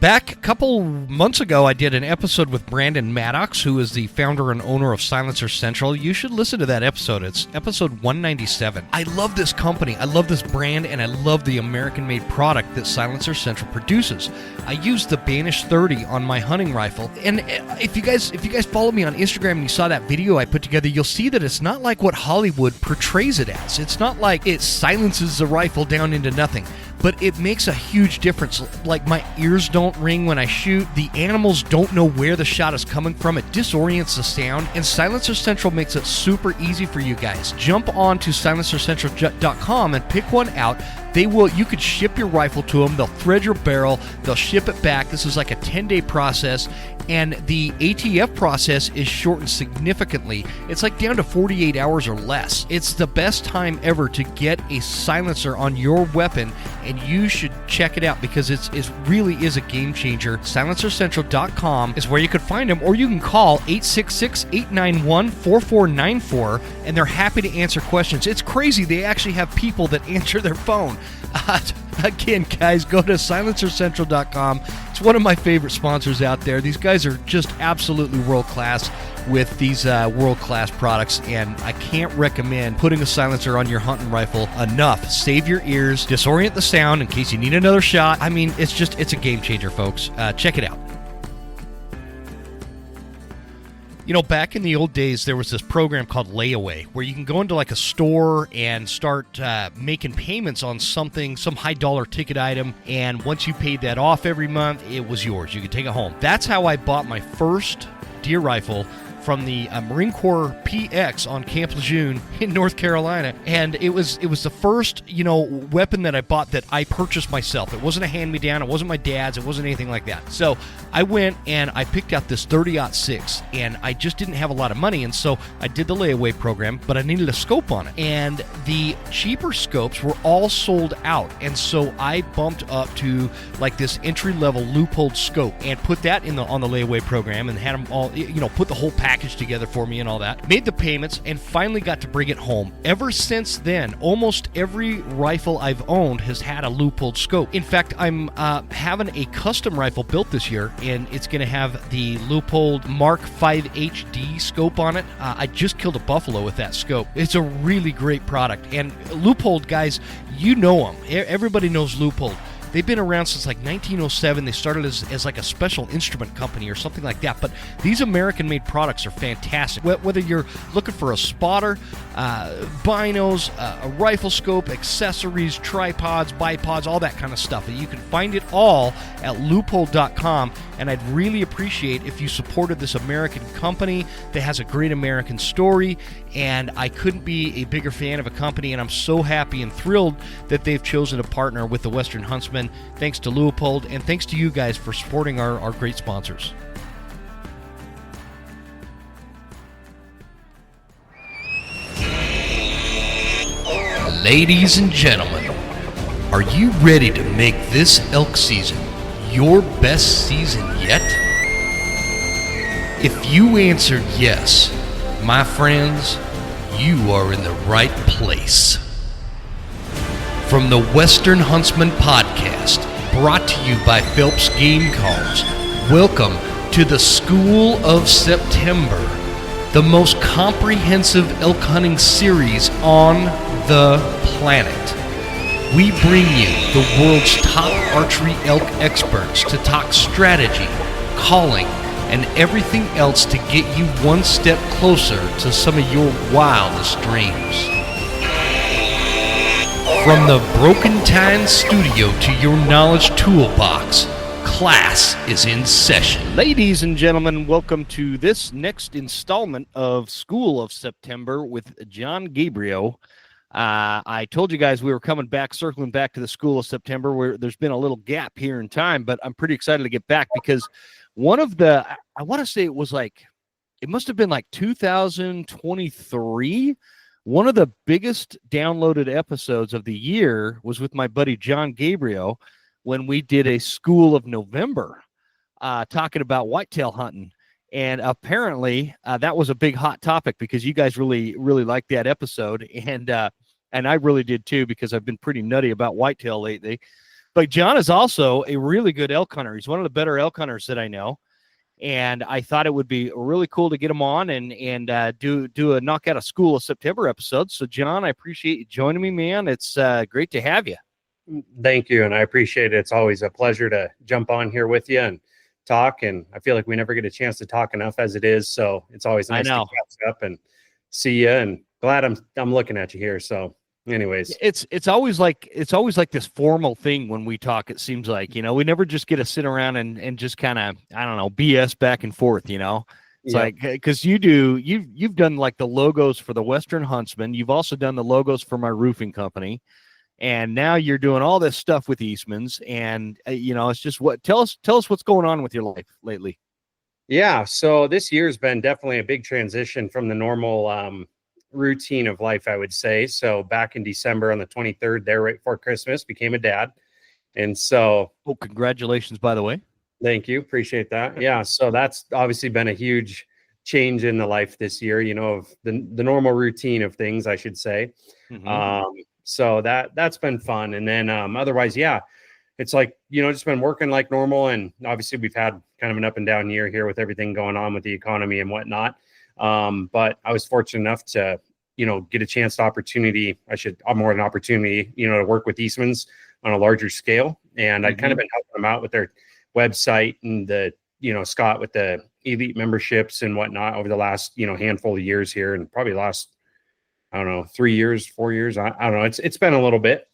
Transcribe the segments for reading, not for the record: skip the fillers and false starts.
Back a couple months ago, I did an episode with Brandon Maddox, who is the founder and owner of Silencer Central. You should listen to that episode. It's episode 197. I love this company, I love this brand, and I love the American-made product that Silencer Central produces. I use the Banish 30 on my hunting rifle, and if you guys follow me on Instagram and you saw that video I put together, you'll see that it's not like what Hollywood portrays it as. It's not like it silences the rifle down into nothing. But it makes a huge difference. Like, my ears don't ring when I shoot. The animals don't know where the shot is coming from. It disorients the sound. And Silencer Central makes it super easy for you guys. Jump on to silencercentral.com and pick one out. You could ship your rifle to them. They'll thread your barrel. They'll ship it back. This is like a 10-day process. And the ATF process is shortened significantly. It's like down to 48 hours or less. It's the best time ever to get a silencer on your weapon, and you should check it out because it really is a game changer. SilencerCentral.com is where you could find them, or you can call 866-891-4494, and they're happy to answer questions. It's crazy. They actually have people that answer their phone. Again, guys, go to SilencerCentral.com. It's one of my favorite sponsors out there. These guys are just absolutely world-class with these world-class products, and I can't recommend putting a silencer on your hunting rifle enough. Save your ears, disorient the sound in case you need another shot. I mean, it's a game changer, folks. Check it out. You know, back in the old days, there was this program called Layaway, where you can go into like a store and start making payments on something, some high-dollar ticket item, and once you paid that off every month, it was yours. You could take it home. That's how I bought my first deer rifle from the Marine Corps PX on Camp Lejeune in North Carolina, and it was the first, weapon that I bought that I purchased myself. It wasn't a hand-me-down, it wasn't my dad's, it wasn't anything like that. So I went and I picked out this 30-06, and I just didn't have a lot of money, and so I did the layaway program, but I needed a scope on it, and the cheaper scopes were all sold out, and so I bumped up to like this entry-level loopholed scope and put that on the layaway program and had them all, put the whole package together for me and all that. Made the payments and finally got to bring it home. Ever since then, almost every rifle I've owned has had a loopholed scope. In fact, I'm having a custom rifle built this year, and it's going to have the loopholed Mark 5 HD scope on it. I just killed a buffalo with that scope. It's a really great product. And loopholed, guys, you know them. Everybody knows loopholed. They've been around since like 1907. They started as like a special instrument company or something like that. But these American-made products are fantastic. Whether you're looking for a spotter, binos, a rifle scope, accessories, tripods, bipods, all that kind of stuff. You can find it all at loophole.com. And I'd really appreciate if you supported this American company that has a great American story. And I couldn't be a bigger fan of a company, and I'm so happy and thrilled that they've chosen to partner with the Western Huntsman. Thanks to Leupold, and thanks to you guys for supporting our great sponsors. Ladies and gentlemen, are you ready to make this elk season your best season yet? If you answered yes, my friends, you are in the right place. From the Western Huntsman podcast, brought to you by Phelps Game Calls, welcome to the School of September, the most comprehensive elk hunting series on the planet. We bring you the world's top archery elk experts to talk strategy, calling, and everything else to get you one step closer to some of your wildest dreams. From the Broken Time Studio to your knowledge toolbox, class is in session. Ladies and gentlemen, welcome to this next installment of School of September with Jon Gabrio. I told you guys we were circling back to the School of September, where there's been a little gap here in time, but I'm pretty excited to get back because I want to say it must have been like 2023. One of the biggest downloaded episodes of the year was with my buddy Jon Gabrio when we did a School of November talking about whitetail hunting. And apparently that was a big hot topic because you guys really, really liked that episode. And I really did too, because I've been pretty nutty about whitetail lately. But Jon is also a really good elk hunter. He's one of the better elk hunters that I know. And I thought it would be really cool to get him on and do a knockout of school of September episode. So Jon, I appreciate you joining me, man. It's great to have you. Thank you, and I appreciate it. It's always a pleasure to jump on here with you and talk. And I feel like we never get a chance to talk enough as it is. So it's always nice to catch up and see you. And glad I'm looking at you here. So, anyways, it's always like this formal thing when we talk. It seems like, we never just get to sit around and just kind of, I don't know, BS back and forth. It's like, because you've done like the logos for the Western Huntsman. You've also done the logos for my roofing company. And now you're doing all this stuff with Eastman's, and it's just tell us what's going on with your life lately. Yeah, so this year's been definitely a big transition from the normal routine of life, I would say. So back in December on the 23rd, there right before Christmas, became a dad, and so congratulations, by the way. Thank you, appreciate that. Yeah, so that's obviously been a huge change in the life this year. Of the normal routine of things, I should say. Mm-hmm. So that's been fun. And then otherwise, yeah, it's like, just been working like normal. And obviously we've had kind of an up and down year here with everything going on with the economy and whatnot. But I was fortunate enough to, get a chance to more than opportunity, to work with Eastman's on a larger scale. And I'd kind of been helping them out with their website and the, Scott with the elite memberships and whatnot over the last, handful of years here, and probably the last, I don't know, 3 years, 4 years. I don't know. It's been a little bit.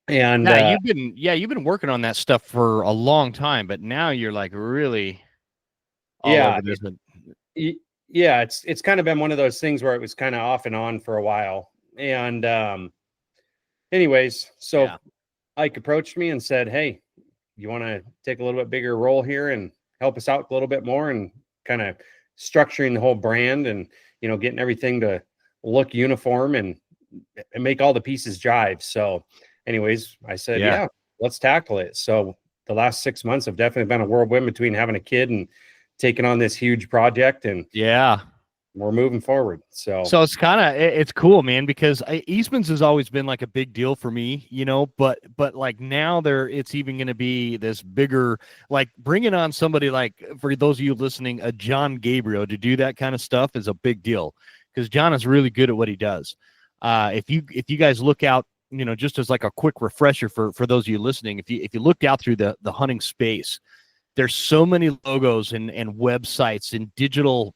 And you've been working on that stuff for a long time, but now you're like really over this. Yeah, it's kind of been one of those things where it was kind of off and on for a while. And anyways, so Ike approached me and said, "Hey, you want to take a little bit bigger role here and help us out a little bit more, and kind of structuring the whole brand and, getting everything to look uniform and make all the pieces jive." So anyways, I said, yeah, let's tackle it. So the last 6 months have definitely been a whirlwind between having a kid and taking on this huge project. And we're moving forward. So it's it's cool, man, because Eastman's has always been like a big deal for me, but like now it's even going to be this bigger, like bringing on somebody like, for those of you listening, a Jon Gabrio to do that kind of stuff is a big deal, because Jon is really good at what he does. If you guys look out, just as like a quick refresher for those of you listening, if you looked out through the hunting space, there's so many logos and websites and digital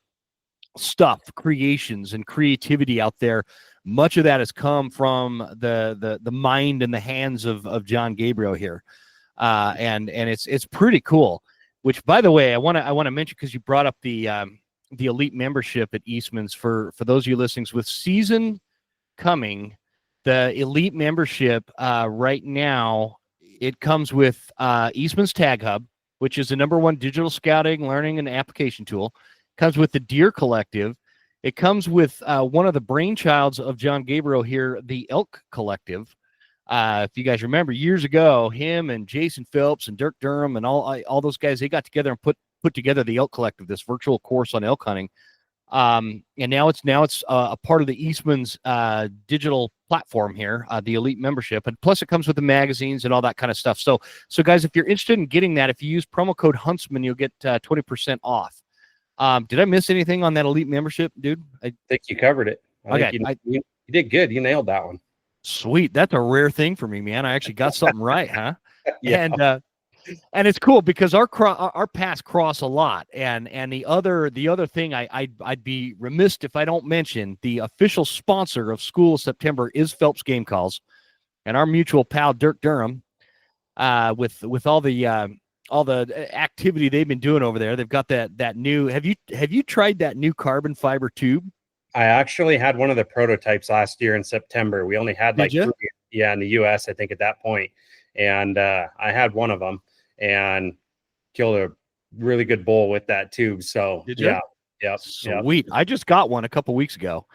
stuff, creations and creativity out there. Much of that has come from the mind and the hands of Jon Gabrio here, and it's pretty cool. Which, by the way, I want to mention, because you brought up the elite membership at Eastman's. For those of you listening, with season coming, the elite membership right now, it comes with Eastman's Tag Hub, which is the #1 digital scouting, learning, and application tool. Comes with the Deer Collective. It comes with one of the brainchilds of Jon Gabrio here, the Elk Collective. If you guys remember, years ago, him and Jason Phelps and Dirk Durham and all those guys, they got together and put together the Elk Collective, this virtual course on elk hunting. And now it's a part of the Eastman's digital platform here, the elite membership, and plus it comes with the magazines and all that kind of stuff. So guys, if you're interested in getting that, if you use promo code Huntsman, you'll get 20% off. Did I miss anything on that elite membership, dude? I think you covered it. You did good. You nailed that one. Sweet. That's a rare thing for me, man. I actually got something right, huh? Yeah. And it's cool because our paths cross a lot. And the other thing I'd be remiss if I don't mention, the official sponsor of School of September is Phelps Game Calls, and our mutual pal Dirk Durham. With all the activity they've been doing over there, they've got that new. Have you tried that new carbon fiber tube? I actually had one of the prototypes last year in September. We only had like 3, in the US, I think, at that point. And I had one of them and killed a really good bull with that tube. So sweet. I just got one a couple weeks ago,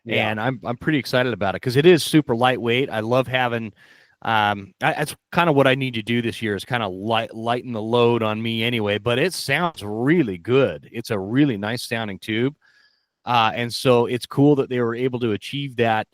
and I'm pretty excited about it because it is super lightweight. I love having. That's kind of what I need to do this year, is kind of lighten the load on me anyway. But it sounds really good. It's a really nice sounding tube. And so it's cool that they were able to achieve that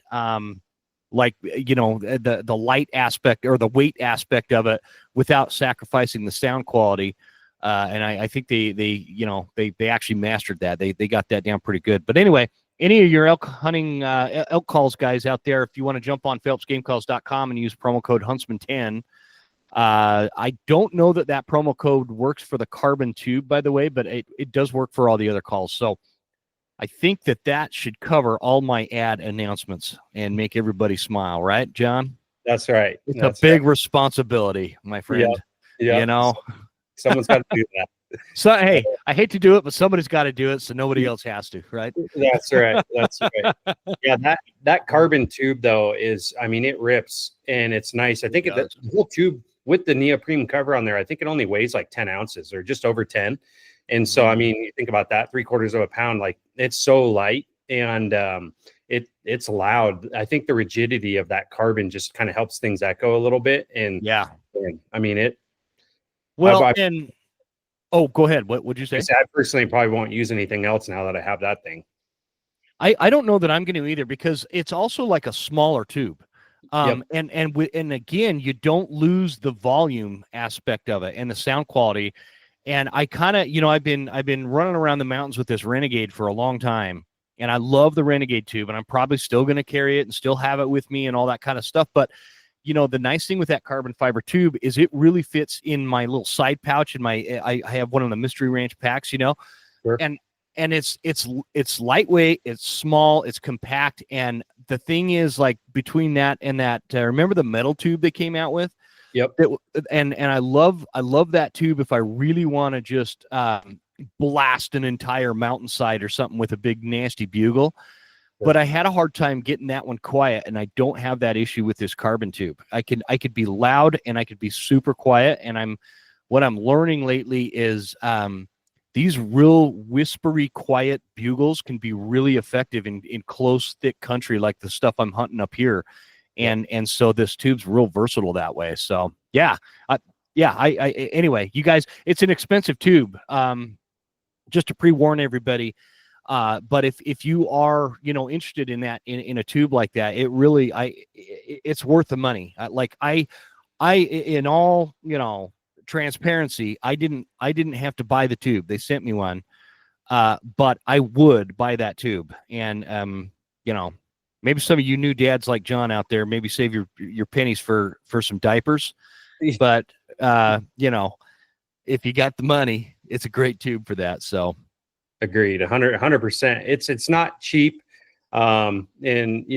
like, the light aspect or the weight aspect of it without sacrificing the sound quality. And I think they actually mastered that. They got that down pretty good. But anyway, any of your elk hunting elk calls guys out there, if you want to jump on PhelpsGameCalls.com and use promo code Huntsman10. I don't know that promo code works for the carbon tube, by the way, but it does work for all the other calls. So I think that should cover all my ad announcements and make everybody smile, right, John? That's right. It's That's a big responsibility, my friend. Yeah. Someone's got to do that. So, hey, I hate to do it, but somebody's got to do it, so nobody else has to, right? That's right. That's right. Yeah, that carbon tube though is, I mean, it rips and it's nice. I think the whole tube with the neoprene cover on there, I think it only weighs like 10 ounces or just over 10. And so, I mean, you think about that, 3/4 of a pound, like it's so light and it's loud. I think the rigidity of that carbon just kind of helps things echo a little bit. And I mean it. Well, go ahead. What would you say? I personally probably won't use anything else now that I have that thing. I don't know that I'm going to either, because it's also like a smaller tube. And again, you don't lose the volume aspect of it and the sound quality. And I kind of, I've been running around the mountains with this Renegade for a long time, and I love the Renegade tube, and I'm probably still going to carry it and still have it with me and all that kind of stuff. But the nice thing with that carbon fiber tube is it really fits in my little side pouch. I have one of the Mystery Ranch packs, Sure. And it's lightweight, it's small, it's compact. And the thing is, like, between that and that, remember the metal tube they came out with? Yep. And I love that tube if I really want to just blast an entire mountainside or something with a big nasty bugle. But I had a hard time getting that one quiet, and I don't have that issue with this carbon tube. I could be loud and I could be super quiet. And what I'm learning lately is these real whispery, quiet bugles can be really effective in close, thick country like the stuff I'm hunting up here. And so this tube's real versatile that way. So anyway, you guys, it's an expensive tube. Just to pre-warn everybody. But if you are, interested in that, in a tube like that, it really, it's worth the money. I in all, transparency, I didn't have to buy the tube. They sent me one. But I would buy that tube. And, maybe some of you new dads like John out there, maybe save your pennies for some diapers. But, if you got the money, it's a great tube for that. So. Agreed. 100%. It's not cheap. And,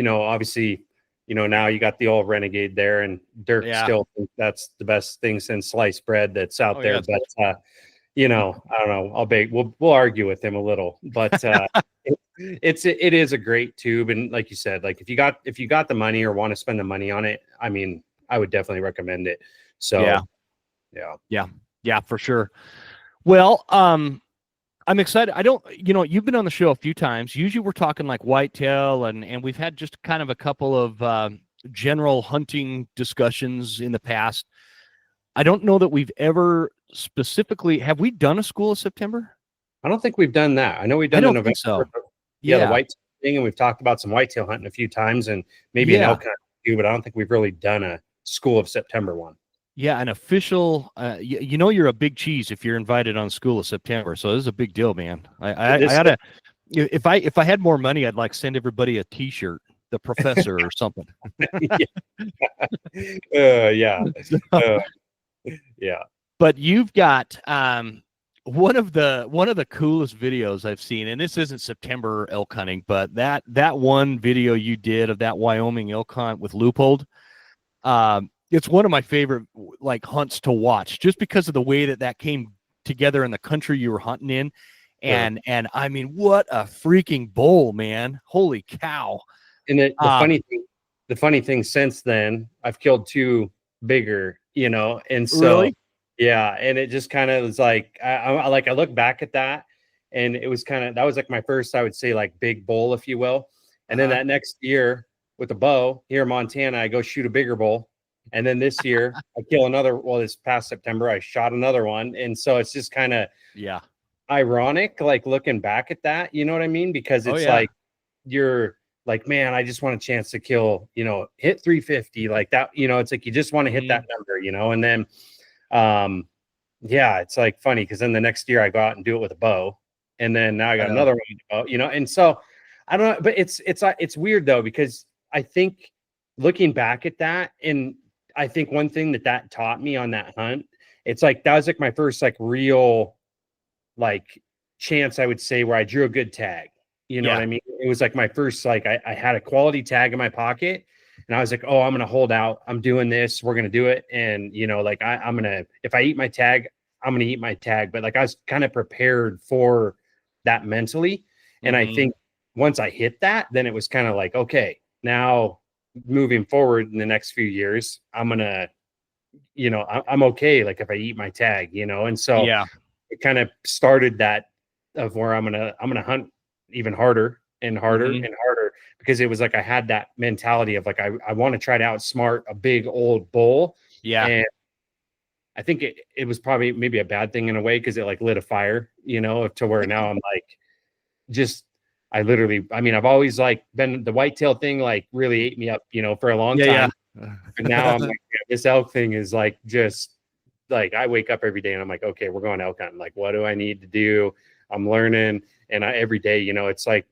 obviously, now you got the old Renegade there, and Dirk still thinks that's the best thing since sliced bread that's out there. Yeah. But, I don't know, we'll argue with him a little, but, it is a great tube. And like you said, like if you got the money or want to spend the money on it, I mean, I would definitely recommend it. So yeah, for sure. Well, I'm excited. I don't, you've been on the show a few times. Usually we're talking like whitetail, and we've had just kind of a couple of general hunting discussions in the past. I don't know that we've ever specifically, have we done a School of September? I don't think we've done that. I know we've done an event. So. The whitetail thing, and we've talked about some whitetail hunting a few times, and maybe an elk hunt too, but I don't think we've really done a School of September one. Yeah, an official. You're a big cheese if you're invited on School of September. So this is a big deal, man. I gotta. If I had more money, I'd like send everybody a T-shirt, the professor or something. Yeah. But you've got one of the coolest videos I've seen, and this isn't September elk hunting, but that one video you did of that Wyoming elk hunt with Loopold. It's one of my favorite hunts to watch, just because of the way that came together in the country you were hunting in. And I mean, what a freaking bull, man. Holy cow. And the funny thing since then, I've killed two bigger, and so really? Yeah. And it just kind of was like, I look back at that, and it was that was like my first, I would say, like big bull, if you will. And then that next year with a bow here in Montana, I go shoot a bigger bull. And then this year I kill another. Well, this past September, I shot another one. And so it's just kind of ironic, like looking back at that, you know what I mean? Because it's like, you're like, man, I just want a chance to kill, hit 350 like that. It's like you just want to hit that number, and then yeah, it's like funny because then the next year I go out and do it with a bow, and then now I got another one with a bow, and so I don't know, but it's weird though, because I think looking back at that, and I think one thing that taught me on that hunt, it's like that was like my first like real like chance, I would say, where I drew a good tag. You know what I mean? It was like my first, like I had a quality tag in my pocket, and I was like, oh, I'm gonna hold out. I'm doing this. We're gonna do it. And like I'm gonna, if I eat my tag, I'm gonna eat my tag. But like I was kind of prepared for that mentally. And I think once I hit that, then it was kind of like, okay, now moving forward in the next few years, I'm gonna, I'm okay. Like if I eat my tag, and so it kind of started that of where I'm gonna hunt even harder and harder and harder, because it was like I had that mentality of like I want to try to outsmart a big old bull. And I think it was probably maybe a bad thing in a way, because it like lit a fire, to where now I'm like, just I mean, I've always like been the whitetail thing, like really ate me up, for a long time. But now I'm like, this elk thing is like, just like I wake up every day and I'm like, okay, we're going elk hunting. Like, what do I need to do? I'm learning, and every day, it's like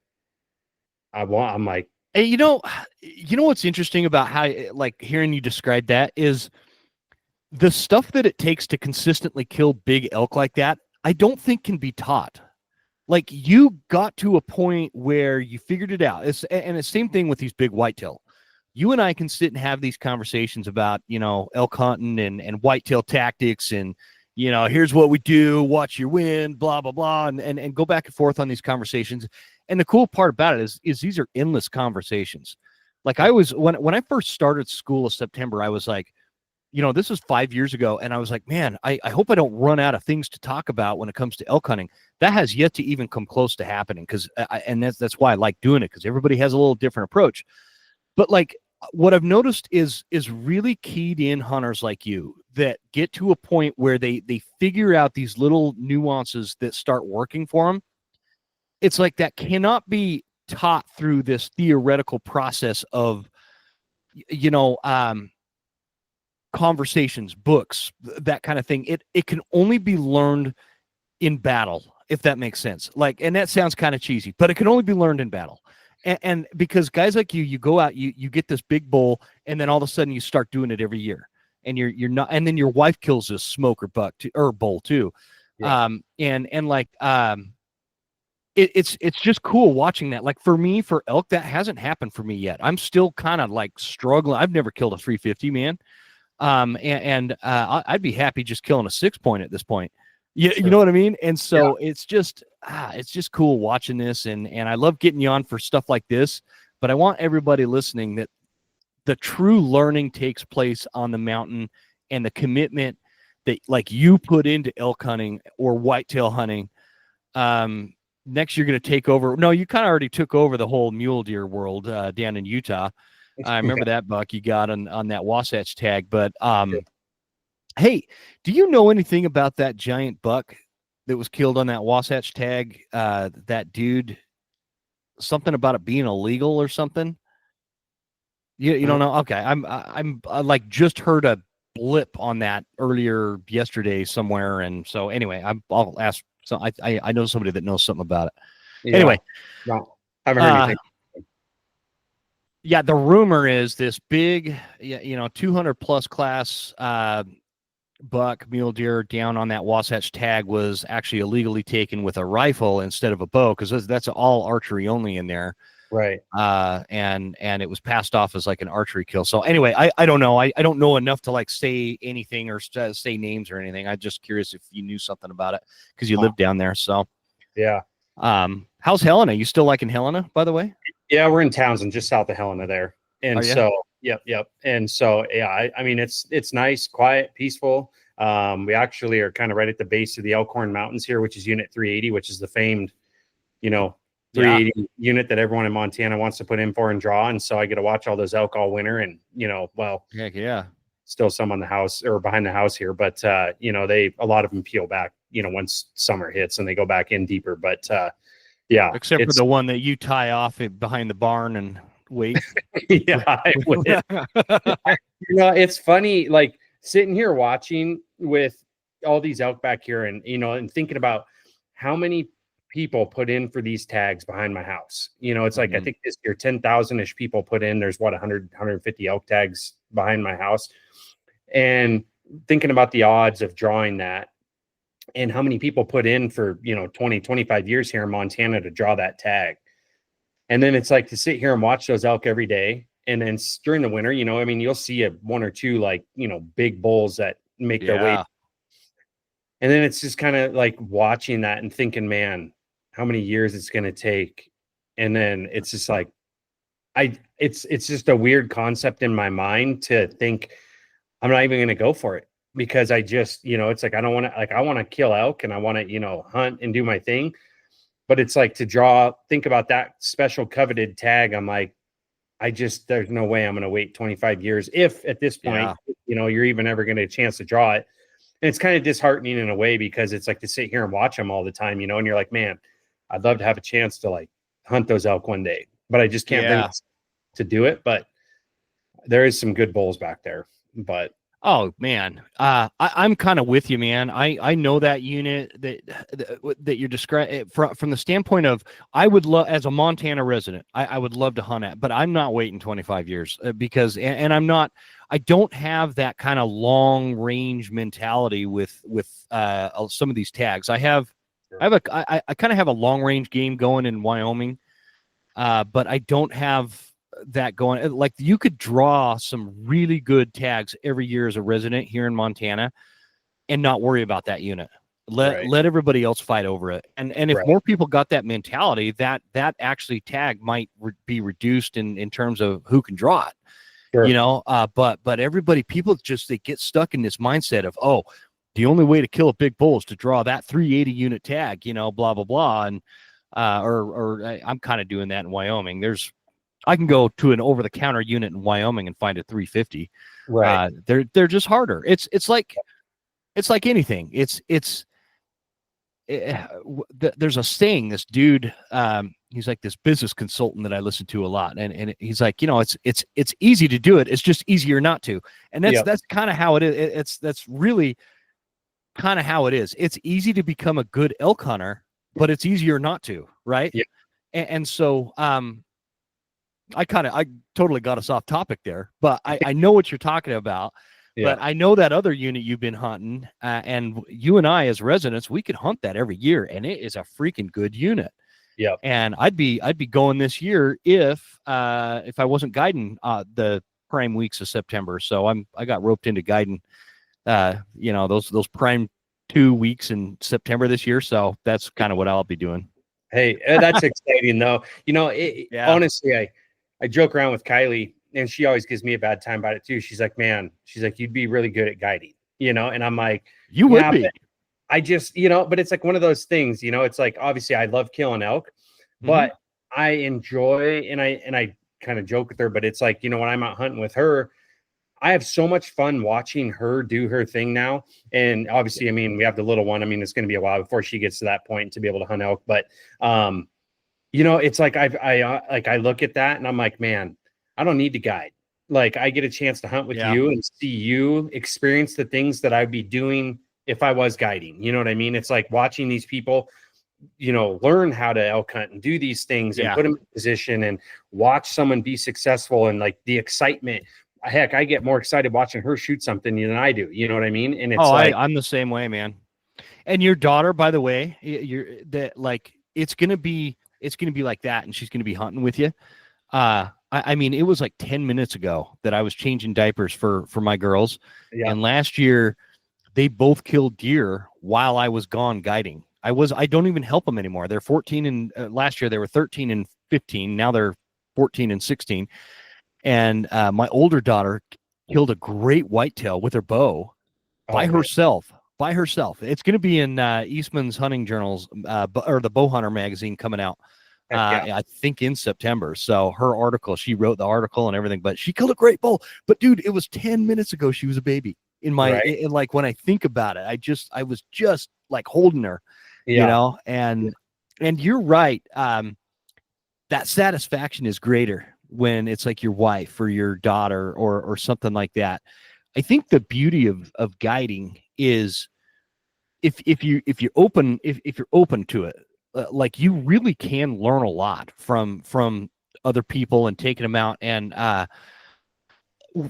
I'm like, hey, what's interesting about how, like, hearing you describe that is the stuff that it takes to consistently kill big elk like that. I don't think can be taught. Like, you got to a point where you figured it out. And the same thing with these big whitetail. You and I can sit and have these conversations about, elk hunting and whitetail tactics, and, here's what we do, watch your wind, blah, blah, blah, and go back and forth on these conversations. And the cool part about it is these are endless conversations. Like I was, when I first started school of September, I was like, this was 5 years ago. And I was like, man, I hope I don't run out of things to talk about when it comes to elk hunting. That has yet to even come close to happening. And that's why I like doing it, because everybody has a little different approach. But like, what I've noticed is really keyed in hunters like you that get to a point where they figure out these little nuances that start working for them. It's like that cannot be taught through this theoretical process of, conversations, books, that kind of thing. It can only be learned in battle, if that makes sense. Like, and that sounds kind of cheesy, but it can only be learned in battle. And because guys like you go out, you get this big bull, and then all of a sudden you start doing it every year, and you're not, and then your wife kills this smoker buck or bull too. It's just cool watching that. Like for me, for elk, that hasn't happened for me yet. I'm still kind of like struggling. I've never killed a 350, man. I'd be happy just killing a 6-point at this point. You know what I mean? And so it's just cool watching this, and I love getting you on for stuff like this. But I want everybody listening that the true learning takes place on the mountain, and the commitment that like you put into elk hunting or whitetail hunting. Next, you're going to take over. No, you kind of already took over the whole mule deer world down in Utah. I remember that buck you got on that Wasatch tag. But hey, do you know anything about that giant buck that was killed on that Wasatch tag? That dude, something about it being illegal or something. You don't know? Okay, I like just heard a blip on that earlier yesterday somewhere, and so anyway, I'll ask. So I know somebody that knows something about it. Anyway, no, I haven't heard anything. Yeah, the rumor is this big, 200 plus class buck mule deer down on that Wasatch tag was actually illegally taken with a rifle instead of a bow, because that's all archery only in there. Right. And it was passed off as like an archery kill. So anyway, I don't know. I don't know enough to like say anything or say names or anything. I'm just curious if you knew something about it, because you live down there. So yeah. How's Helena? You still liking Helena, by the way? Yeah, we're in Townsend, just south of Helena there. And so, yep. And so, yeah, I mean, it's nice, quiet, peaceful. We actually are kind of right at the base of the Elkhorn Mountains here, which is Unit 380, which is the famed, 380 unit that everyone in Montana wants to put in for and draw. And so I get to watch all those elk all winter, and, heck yeah, still some on the house or behind the house here, but, a lot of them peel back, once summer hits and they go back in deeper. But, Yeah. Except for the one that you tie off behind the barn and wait. Yeah, I would. It's funny, like sitting here watching with all these elk back here and, and thinking about how many people put in for these tags behind my house. It's like, I think this year, 10,000-ish people put in. There's 150 elk tags behind my house. And thinking about the odds of drawing that and how many people put in for, 20, 25 years here in Montana to draw that tag. And then it's like to sit here and watch those elk every day. And then during the winter, you'll see one or two, like, big bulls that make their way. And then it's just kind of like watching that and thinking, man, how many years it's going to take. And then it's just like, it's just a weird concept in my mind to think I'm not even going to go for it because I just, it's like, I don't want to, like, I want to kill elk and I want to, hunt and do my thing. But it's like to think about that special coveted tag. I'm like, there's no way I'm going to wait 25 years. If at this point, you're even ever going to get a chance to draw it. And it's kind of disheartening in a way because it's like to sit here and watch them all the time, and you're like, man, I'd love to have a chance to like hunt those elk one day, but I just can't bring to do it. But there is some good bulls back there, but. Oh man, I'm kind of with you, man. I know that unit that you're describing from the standpoint of I would love as a Montana resident, I would love to hunt at, but I'm not waiting 25 years because and I don't have that kind of long range mentality with some of these tags. I kind of have a long range game going in Wyoming, but I don't have that going. Like you could draw some really good tags every year as a resident here in Montana and not worry about that unit. Let everybody else fight over it. And if more people got that mentality, that actually tag might be reduced in terms of who can draw it. Sure. But everybody, people they get stuck in this mindset of, oh, the only way to kill a big bull is to draw that 380 unit tag, blah, blah, blah. And, or I'm kind of doing that in Wyoming. I can go to an over-the-counter unit in Wyoming and find a 350. Right. They're just harder. It's like anything. There's a saying. This dude, he's like this business consultant that I listen to a lot, and he's like, it's easy to do it. It's just easier not to. And that's kind of how it is. That's really kind of how it is. It's easy to become a good elk hunter, but it's easier not to, right? Yeah. And so, I totally got us off topic there, but I know what you're talking about. Yeah. But I know that other unit you've been hunting, and you and I as residents, we could hunt that every year, and it is a freaking good unit. Yeah. And I'd be going this year if I wasn't guiding the prime weeks of September. So I got roped into guiding those prime 2 weeks in September this year. So that's kind of what I'll be doing. Hey, that's exciting though. Honestly, I joke around with Kylie, and she always gives me a bad time about it too. She's like, man, you'd be really good at guiding, and I'm like, you would be. I just, but it's like one of those things, it's like, obviously I love killing elk, but I enjoy, and I kind of joke with her, but it's like, when I'm out hunting with her, I have so much fun watching her do her thing now. And obviously, we have the little one. It's going to be a while before she gets to that point to be able to hunt elk, but, it's like I look at that and I'm like, man, I don't need to guide. Like I get a chance to hunt with you and see you experience the things that I'd be doing if I was guiding. You know what I mean? It's like watching these people, learn how to elk hunt and do these things and put them in position and watch someone be successful and like the excitement. Heck, I get more excited watching her shoot something than I do. You know what I mean? And it's I'm the same way, man. And your daughter, by the way, it's going to be like that, and she's going to be hunting with you. It was like 10 minutes ago that I was changing diapers for my girls. Yeah. And last year they both killed deer while I was gone guiding. I don't even help them anymore. They're 14 and last year they were 13 and 15. Now they're 14 and 16. And my older daughter killed a great whitetail with her bow by herself. It's going to be in Eastman's Hunting Journals or the Bow Hunter magazine coming out. I think in September. So her article, she wrote the article and everything, but she killed a great bull. But dude, it was 10 minutes ago. She was a baby in like, when I think about it, I was just like holding her, and And you're right. That satisfaction is greater when it's like your wife or your daughter or something like that. I think the beauty of guiding is if you're open to it, like you really can learn a lot from other people and taking them out. And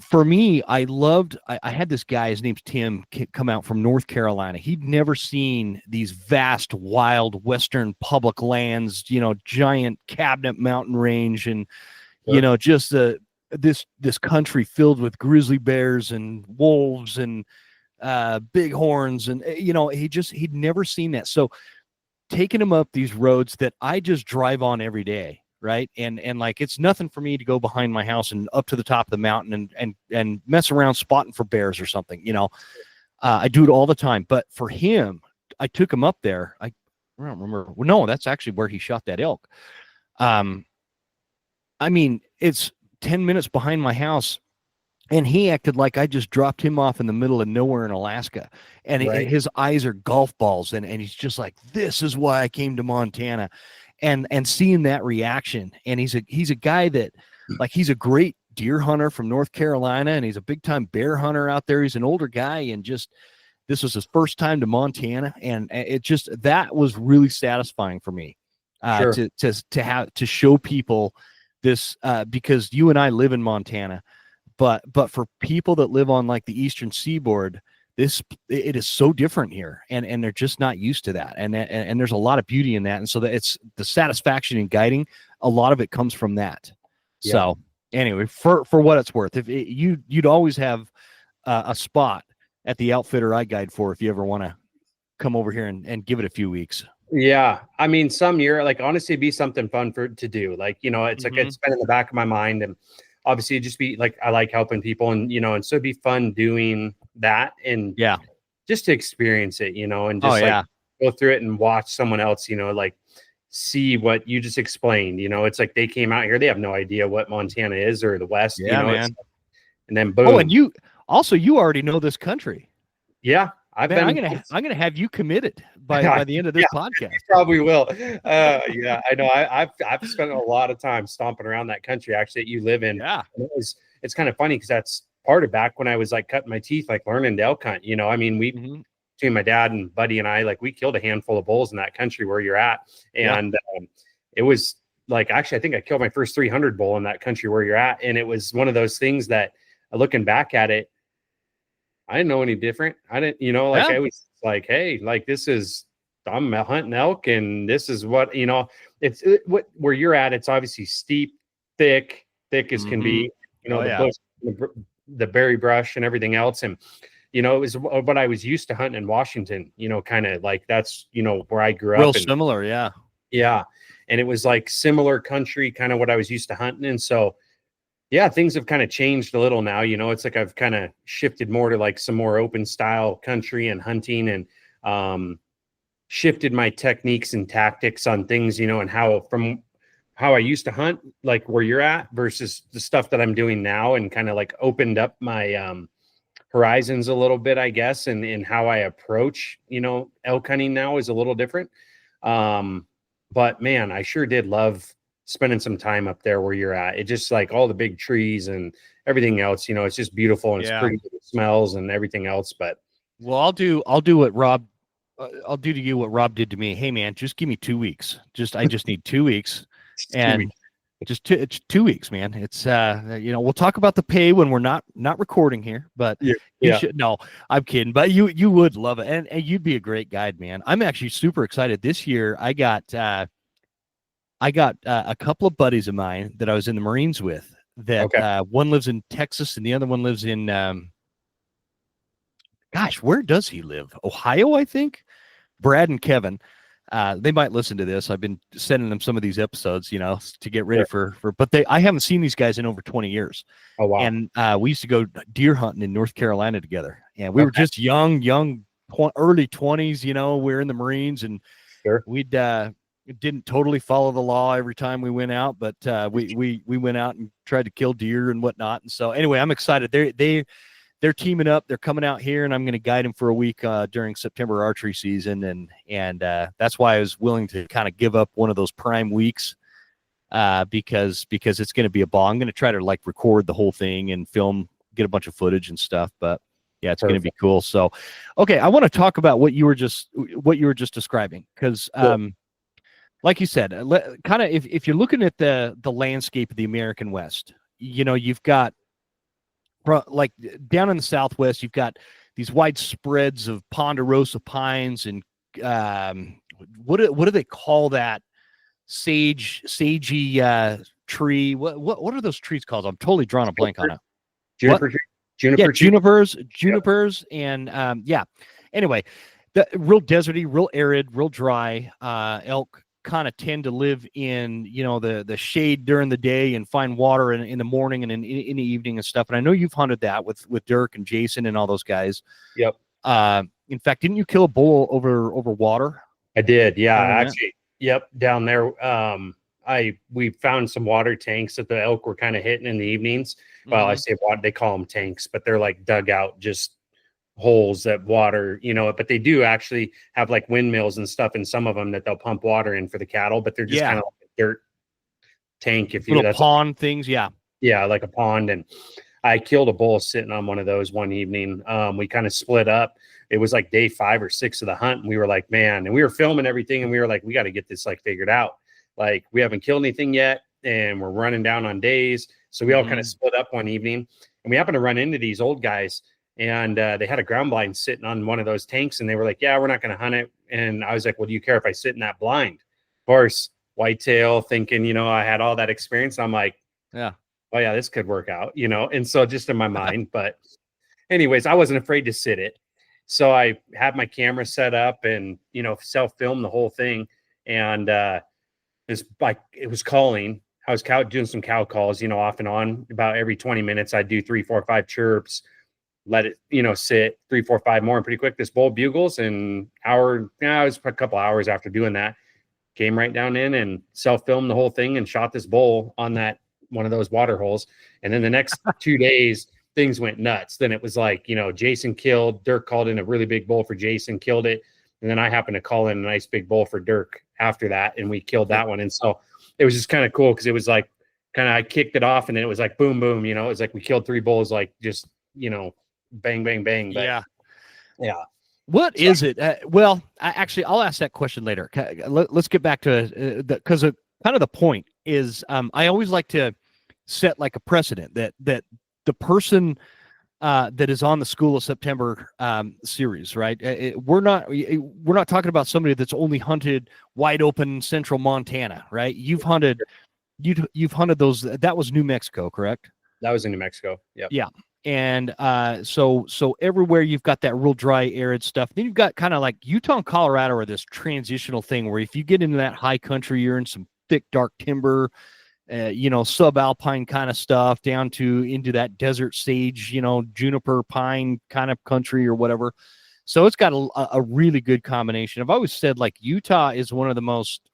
for me, I had this guy, his name's Tim, come out from North Carolina. He'd never seen these vast, wild Western public lands, giant Cabinet Mountain Range, and, just this country filled with grizzly bears and wolves and bighorns. And, he'd never seen that. So taking him up these roads that I just drive on every day. Right. And like, it's nothing for me to go behind my house and up to the top of the mountain and mess around spotting for bears or something. I do it all the time. But for him, I took him up there. I don't remember. Well, no, that's actually where he shot that elk. I mean, it's 10 minutes behind my house. And he acted like I just dropped him off in the middle of nowhere in Alaska. And his eyes are golf balls. And he's just like, this is why I came to Montana. And seeing that reaction. And he's a guy that, like, he's a great deer hunter from North Carolina, and he's a big time bear hunter out there. He's an older guy, and just this was his first time to Montana. And that was really satisfying for me to show people this, because you and I live in Montana. But for people that live on like the Eastern Seaboard, it is so different here, and they're just not used to that. And there's a lot of beauty in that. And so that it's the satisfaction in guiding. A lot of it comes from that. Yeah. So anyway, for what it's worth, if you'd always have a spot at the outfitter I guide for, if you ever want to come over here and give it a few weeks. Yeah. I mean, some year, like, honestly, it'd be something fun to do. Like, it's like, it's been in the back of my mind, and obviously it'd just be like, I like helping people, and, and so it'd be fun doing that, and just to experience it, and just go through it and watch someone else, like see what you just explained. It's like they came out here, they have no idea what Montana is or the West, man. And then boom. Oh, and you already know this country. Yeah. I'm gonna have you committed by the end of this podcast. You probably will. Yeah, I know. I've spent a lot of time stomping around that country actually that you live in. Yeah. And it's kind of funny because that's part of back when I was like cutting my teeth, like learning to elk hunt. I mean, between my dad and buddy and I, like, we killed a handful of bulls in that country where you're at. And it was like, actually, I think I killed my first 300 bull in that country where you're at. And it was one of those things that, looking back at it, I didn't know any different. I didn't, I was like, hey, like, I'm hunting elk, and this is what, where you're at. It's obviously steep, thick as can be, the berry brush and everything else. And, it was what I was used to hunting in Washington, kind of like that's, where I grew up. Real similar. Yeah. Yeah. And it was like similar country, kind of what I was used to hunting. And so, yeah, things have kind of changed a little now. It's like I've kind of shifted more to like some more open style country and hunting, and shifted my techniques and tactics on things, and from how I used to hunt, like where you're at, versus the stuff that I'm doing now, and kind of like opened up my horizons a little bit, I guess, and how I approach, elk hunting now is a little different. But man, I sure did love spending some time up there where you're at. It just, like, all the big trees and everything else, it's just beautiful, and it's pretty, it smells and everything else. But well, I'll do what Rob, I'll do to you what Rob did to me. Hey man, just give me 2 weeks. I just need 2 weeks. And it's 2 weeks, man. It's we'll talk about the pay when we're not recording here, but you should. No, I'm kidding, but you would love it, and you'd be a great guide, man. I'm actually super excited. This year I got a couple of buddies of mine that I was in the Marines with, that one lives in Texas and the other one lives in where does he live? Ohio, I think. Brad and Kevin. They might listen to this. I've been sending them some of these episodes, to get ready but I haven't seen these guys in over 20 years. Oh, wow. And we used to go deer hunting in North Carolina together. And we were just young, early 20s, we're in the Marines, and we'd didn't totally follow the law every time we went out, but we went out and tried to kill deer and whatnot. And so anyway, I'm excited. they're teaming up. They're coming out here, and I'm going to guide them for a week during September archery season, and that's why I was willing to kind of give up one of those prime weeks because it's going to be a ball. I'm going to try to like record the whole thing and film, get a bunch of footage and stuff, but. Yeah, it's going to be cool. So, okay, I want to talk about what you were just describing because, like you said, kind of if you're looking at the landscape of the American West, you know, you've got like down in the Southwest, you've got these wide spreads of ponderosa pines and what do they call that sagey tree? What are those trees called? I'm totally drawing a blank on it. Juniper tree. Junipers, and Anyway, the real deserty, real arid, real dry. Elk kind of tend to live in the shade during the day and find water in the morning and in the evening and stuff. And I know you've hunted that with Dirk and Jason and all those guys. Yep. In fact, didn't you kill a bull over water? I did. Yeah, actually. Yep. Down there. We found some water tanks that the elk were kind of hitting in the evenings. Well, I say water, they call them tanks, but they're like dug out just holes that water, but they do actually have like windmills and stuff in some of them that they'll pump water in for the cattle, but they're just kind of like a dirt tank. If you little pond things. Yeah. Yeah. Like a pond. And I killed a bull sitting on one of those one evening. We kind of split up. It was like day 5 or 6 of the hunt. And we were like, man, and we were filming everything. And we were like, we got to get this like figured out. Like we haven't killed anything yet. And we're running down on days. So we all kind of split up one evening, and we happened to run into these old guys, and they had a ground blind sitting on one of those tanks, and they were like, yeah, we're not going to hunt it. And I was like, well, do you care if I sit in that blind? Of course, whitetail, thinking, I had all that experience. I'm like, yeah, oh yeah, this could work out, and so just in my mind, but anyways, I wasn't afraid to sit it. So I had my camera set up and, self-film the whole thing. And it was calling. I was doing some cow calls, off and on. About every 20 minutes, I'd do 3, 4, 5 chirps, let it, sit 3, 4, 5 more. And pretty quick, this bull bugles, and it was a couple hours after doing that, came right down in and self-filmed the whole thing and shot this bull on that one of those water holes. And then the next 2 days, things went nuts. Then it was like, Jason killed, Dirk called in a really big bull for Jason, killed it. And then I happened to call in a nice big bull for Dirk after that, and we killed that one. And so it was just kind of cool because it was like I kicked it off, and then it was like boom, boom. It was like we killed 3 bulls, like just bang, bang, bang. But, yeah. What is it? Well, I'll ask that question later. Let's get back to because kind of the point is I always like to set like a precedent that the person that is on the School of September series, right? We're not talking about somebody that's only hunted wide open central Montana, right? You've hunted those. That was New Mexico, correct? That was in New Mexico. Yep. Yeah. And so everywhere you've got that real dry, arid stuff. Then you've got kind of like Utah and Colorado are this transitional thing where if you get into that high country, you're in some thick, dark timber. Subalpine kind of stuff down into that desert sage, juniper pine kind of country or whatever. So it's got a really good combination. I've always said like Utah is one of the most,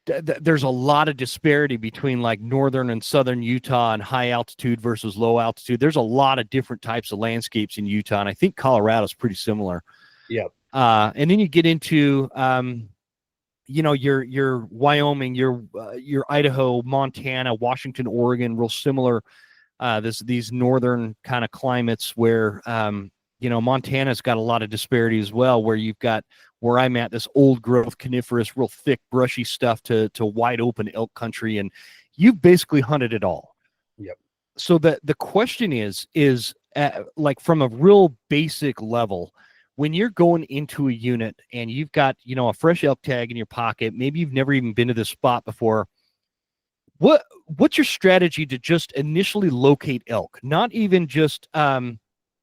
there's a lot of disparity between like northern and southern Utah and high altitude versus low altitude. There's a lot of different types of landscapes in Utah. And I think Colorado is pretty similar. Yep. And then you get into, your Wyoming, your Idaho, Montana, Washington, Oregon, real similar. These northern kind of climates where, Montana's got a lot of disparity as well, where you've got where I'm at, this old growth coniferous, real thick, brushy stuff to wide open elk country. And you've basically hunted it all. Yep. So the question is like from a real basic level, when you're going into a unit and you've got, a fresh elk tag in your pocket, maybe you've never even been to this spot before, what's your strategy to just initially locate elk? Not even just,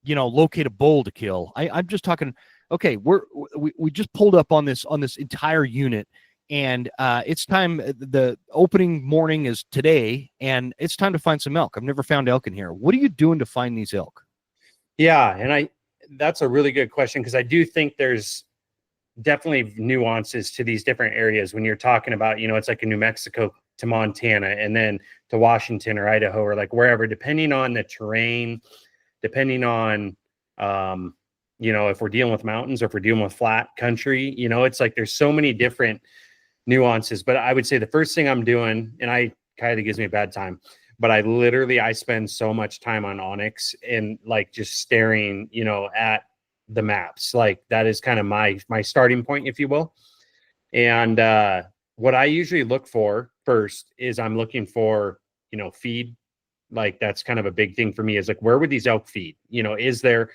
locate a bull to kill. I'm just talking, okay, we just pulled up on this entire unit, and it's time. The opening morning is today, and it's time to find some elk. I've never found elk in here. What are you doing to find these elk? Yeah, and that's a really good question, because I do think there's definitely nuances to these different areas when you're talking about, it's like a New Mexico to Montana and then to Washington or Idaho or like wherever, depending on the terrain, depending on, if we're dealing with mountains or if we're dealing with flat country, it's like there's so many different nuances. But I would say the first thing I'm doing, and I kind of gives me a bad time, but I spend so much time on Onyx and like just staring, at the maps. Like that is kind of my starting point, if you will. And what I usually look for first is I'm looking for, feed. Like that's kind of a big thing for me is like, where would these elk feed? Is there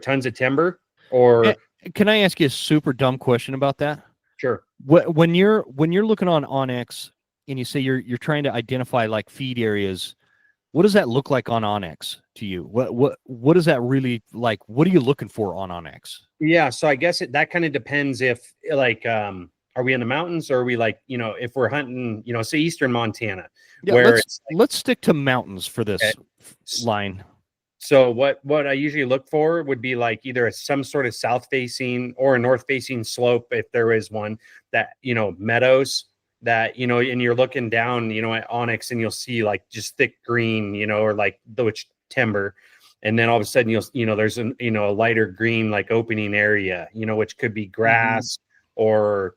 tons of timber or? Can I ask you a super dumb question about that? Sure. When you're looking on Onyx and you say you're trying to identify like feed areas, what does that look like on Onyx to you? What is that really like? What are you looking for on Onyx? Yeah, so I guess that kind of depends if like are we in the mountains or are we like, if we're hunting, say eastern Montana. Yeah, where let's stick to mountains for this line. So what I usually look for would be like either some sort of south facing or a north facing slope if there is one that, meadows that, and you're looking down, at Onyx and you'll see like just thick green, or like which timber. And then all of a sudden there's a lighter green, like opening area, which could be grass or,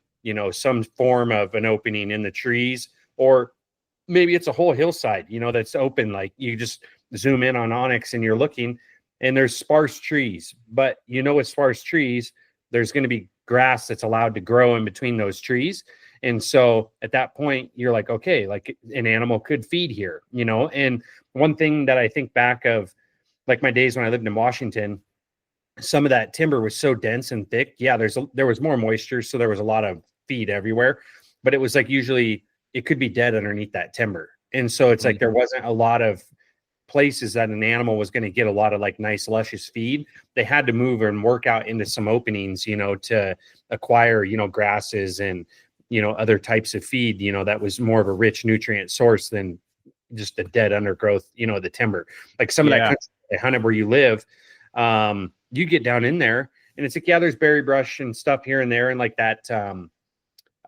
some form of an opening in the trees, or maybe it's a whole hillside, that's open. Like you just zoom in on Onyx and you're looking and there's sparse trees, but with sparse trees, there's going to be grass that's allowed to grow in between those trees. And so at that point you're like, okay, like an animal could feed here, and one thing that I think back of like my days when I lived in Washington, some of that timber was so dense and thick. Yeah. There was more moisture. So there was a lot of feed everywhere, but it was like, usually it could be dead underneath that timber. And so it's like, there wasn't a lot of places that an animal was going to get a lot of like nice luscious feed. They had to move and work out into some openings, to acquire, grasses and, other types of feed, that was more of a rich nutrient source than just the dead undergrowth, the timber. Like some of that country they hunted where you live, you get down in there and it's like, yeah, there's berry brush and stuff here and there. And like that,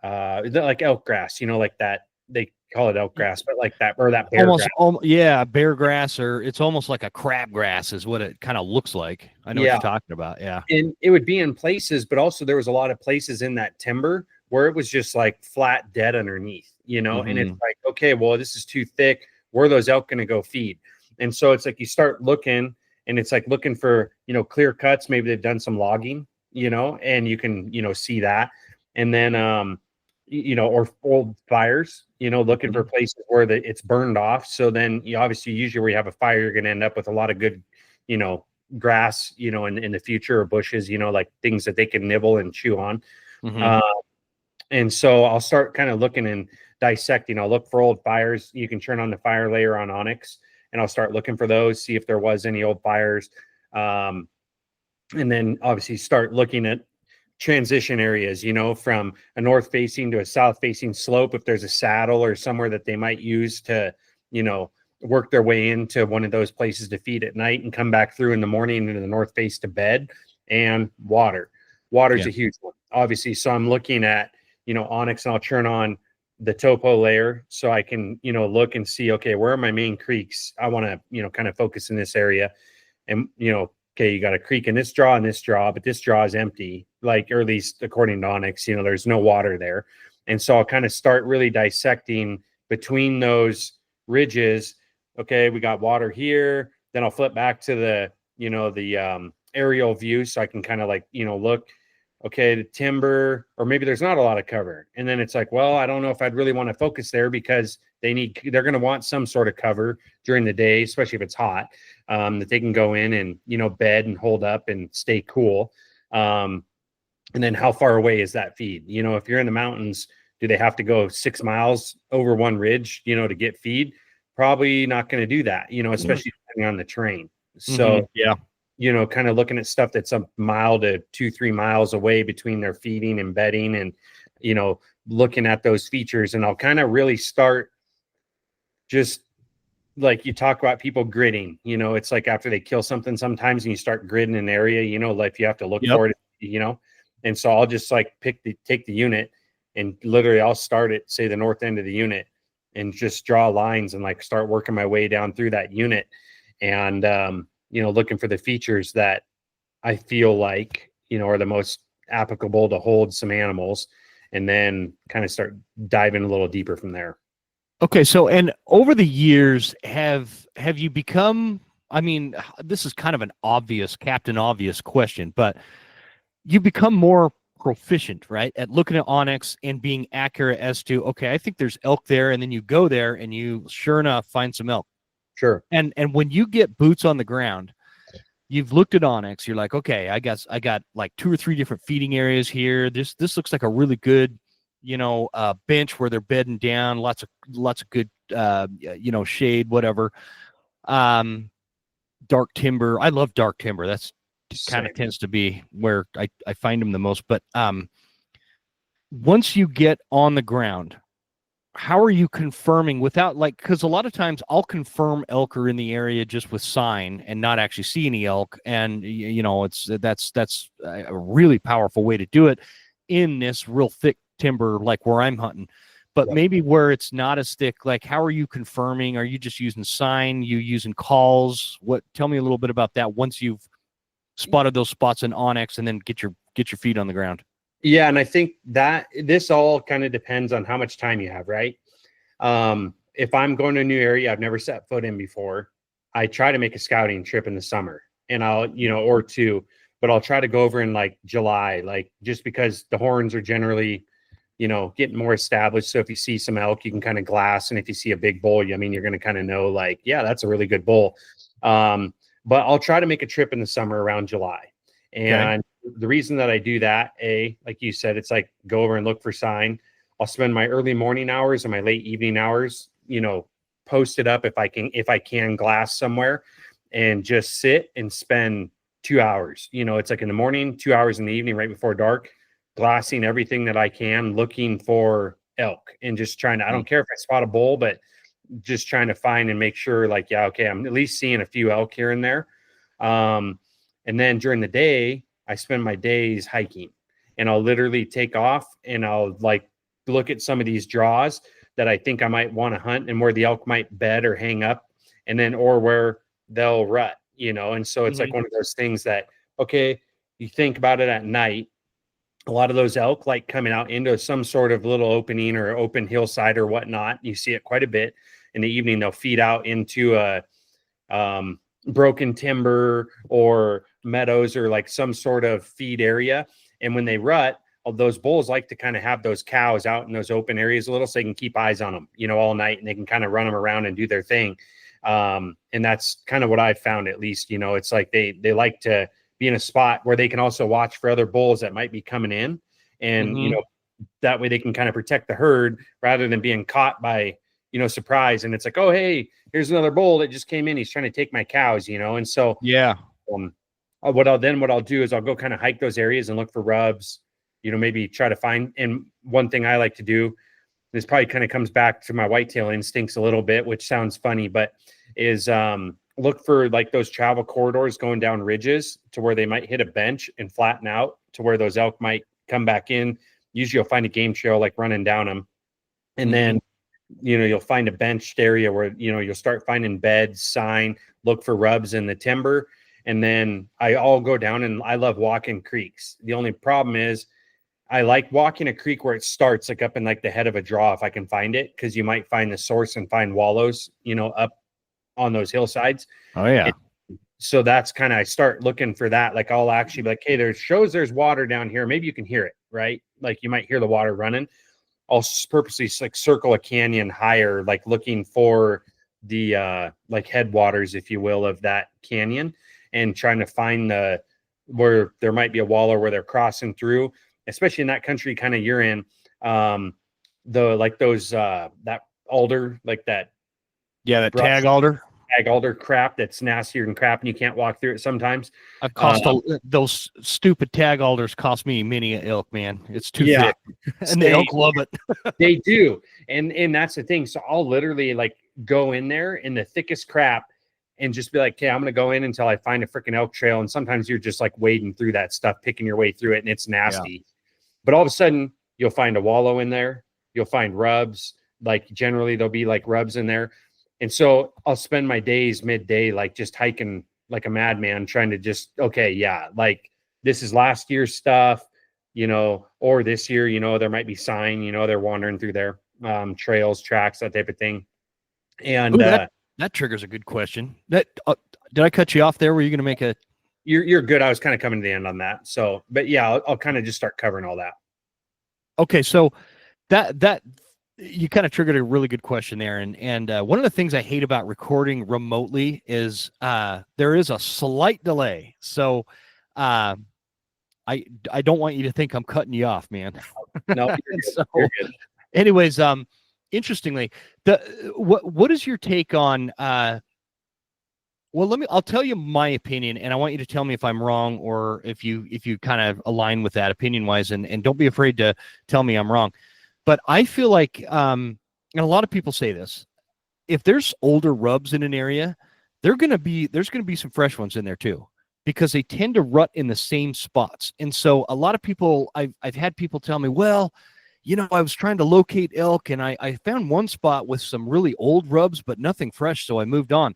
like elk grass, like that, they call it elk grass, but like that, or that bear grass. Bear grass, or it's almost like a crabgrass is what it kind of looks like. I know what you're talking about. Yeah. And it would be in places, but also there was a lot of places in that timber where it was just like flat dead underneath, and it's like, okay, well, this is too thick. Where are those elk going to go feed? And so it's like, you start looking and it's like looking for, clear cuts. Maybe they've done some logging, and you can, see that. And then, or old fires, looking for places where it's burned off. So then obviously usually where you have a fire, you're going to end up with a lot of good, grass, in the future, or bushes, like things that they can nibble and chew on. And so I'll start kind of looking and dissecting. I'll look for old fires. You can turn on the fire layer on Onyx and I'll start looking for those, see if there was any old fires. And then obviously start looking at transition areas, from a north facing to a south facing slope. If there's a saddle or somewhere that they might use to, work their way into one of those places to feed at night and come back through in the morning into the north face to bed. And water's a huge one, obviously. So I'm looking at, Onyx, and I'll turn on the topo layer so I can, look and see, okay, where are my main creeks? I want to, kind of focus in this area. And, okay, you got a creek in this draw and this draw, but this draw is empty, like, or at least according to Onyx, there's no water there. And so I'll kind of start really dissecting between those ridges. Okay, we got water here. Then I'll flip back to the, aerial view so I can kind of like, look, okay, the timber, or maybe there's not a lot of cover. And then it's like, well, I don't know if I'd really want to focus there because they're going to want some sort of cover during the day, especially if it's hot, that they can go in and, bed and hold up and stay cool. And then how far away is that feed? If you're in the mountains, do they have to go 6 miles over one ridge, to get feed? Probably not going to do that, especially depending on the terrain. So, kind of looking at stuff that's a mile to 2-3 miles away between their feeding and bedding and, looking at those features. And I'll kind of really start just like you talk about people gridding, it's like after they kill something sometimes and you start gridding an area, like you have to look for it, and so I'll just like take the unit and literally I'll start at, say, the north end of the unit and just draw lines and like start working my way down through that unit and, looking for the features that I feel like, are the most applicable to hold some animals, and then kind of start diving a little deeper from there. Okay. So, and over the years, have you become, I mean, this is kind of an obvious, Captain Obvious question, but you become more proficient, right, at looking at onX and being accurate as to, okay, I think there's elk there, and then you go there and you sure enough find some elk. Sure. And when you get boots on the ground, you've looked at onX, you're like, okay, I got like 2 or 3 different feeding areas here. This looks like a really good, bench where they're bedding down, lots of good shade, whatever. Dark timber. I love dark timber. That's kind of tends to be where I find them the most. But once you get on the ground, how are you confirming without, like, because a lot of times I'll confirm elk are in the area just with sign and not actually see any elk, and that's a really powerful way to do it in this real thick timber like where I'm hunting. But maybe where it's not as thick, like, how are you confirming? Are you just using sign? You using calls? Tell me a little bit about that once you've spotted those spots in onX and then get your feet on the ground. Yeah. And I think that this all kind of depends on how much time you have, right? If I'm going to a new area I've never set foot in before, I try to make a scouting trip in the summer, and I'll, or 2, but I'll try to go over in like July, like, just because the horns are generally, getting more established. So if you see some elk, you can kind of glass. And if you see a big bull, you're going to kind of know, like, yeah, that's a really good bull. But I'll try to make a trip in the summer around July. And the reason that I do that, like you said, it's like go over and look for sign. I'll spend my early morning hours and my late evening hours, post it up if I can glass somewhere, and just sit and spend 2 hours. It's like in the morning, 2 hours in the evening, right before dark, glassing everything that I can, looking for elk, and just trying to, I don't care if I spot a bull, but just trying to find and make sure, like, yeah, okay, I'm at least seeing a few elk here and there. And then during the day, I spend my days hiking, and I'll literally take off and I'll like look at some of these draws that I think I might want to hunt, and where the elk might bed or hang up, and then, or where they'll rut, and so it's like one of those things that, okay, you think about it at night. A lot of those elk like coming out into some sort of little opening or open hillside or whatnot. You see it quite a bit. In the evening, they'll feed out into a broken timber or meadows or like some sort of feed area. And when they rut, those bulls like to kind of have those cows out in those open areas a little, so they can keep eyes on them, all night, and they can kind of run them around and do their thing. And that's kind of what I've found, at least. It's like they like to be in a spot where they can also watch for other bulls that might be coming in, and that way they can kind of protect the herd rather than being caught by surprise. And it's like, oh, hey, here's another bull that just came in, he's trying to take my cows, and so what I'll do is I'll go kind of hike those areas and look for rubs, maybe try to find. And one thing I like to do, this probably kind of comes back to my whitetail instincts a little bit, which sounds funny, but is look for like those travel corridors going down ridges to where they might hit a bench and flatten out to where those elk might come back in. Usually you'll find a game trail like running down them. And then, you'll find a benched area where, you'll start finding beds, sign, look for rubs in the timber. And then I'll go down, and I love walking creeks. The only problem is I like walking a creek where it starts like up in like the head of a draw, if I can find it, because you might find the source and find wallows, up on those hillsides. Oh yeah. And so that's kind of, I start looking for that. Like I'll actually be like, hey, there's water down here. Maybe you can hear it, right? Like you might hear the water running. I'll purposely like circle a canyon higher, like looking for the like headwaters, if you will, of that canyon, and trying to find where there might be a wallow where they're crossing through, especially in that country kind of you're in. That alder, like that. Yeah, that tag alder crap that's nastier than crap, and you can't walk through it sometimes. Those stupid tag alders cost me many a elk, man. It's too thick. And the elk love it. They do. And that's the thing. So I'll literally like go in there in the thickest crap and just be like, okay, I'm going to go in until I find a freaking elk trail. And sometimes you're just like wading through that stuff, picking your way through it, and it's nasty. Yeah. But all of a sudden you'll find a wallow in there. You'll find rubs. like generally there'll be like rubs in there. And so I'll spend my days midday, like just hiking like a madman, trying to just, okay, yeah, like this is last year's stuff, or this year, there might be sign, they're wandering through there, trails, tracks, that type of thing. And Ooh, that triggers a good question. Did I cut you off there? Were you going to make a? You're good. I was kind of coming to the end on that. So, but yeah, I'll kind of just start covering all that. Okay, so that you kind of triggered a really good question there, and one of the things I hate about recording remotely is there is a slight delay. So I don't want you to think I'm cutting you off, man. No, so, you're good. Anyways, interestingly, what is your take on? Well, I'll tell you my opinion, and I want you to tell me if I'm wrong or if you kind of align with that opinion wise, and don't be afraid to tell me I'm wrong. But I feel like, and a lot of people say this, if there's older rubs in an area, there's going to be some fresh ones in there too, because they tend to rut in the same spots. And so a lot of people, I've had people tell me, well, I was trying to locate elk and I found one spot with some really old rubs, but nothing fresh. So I moved on.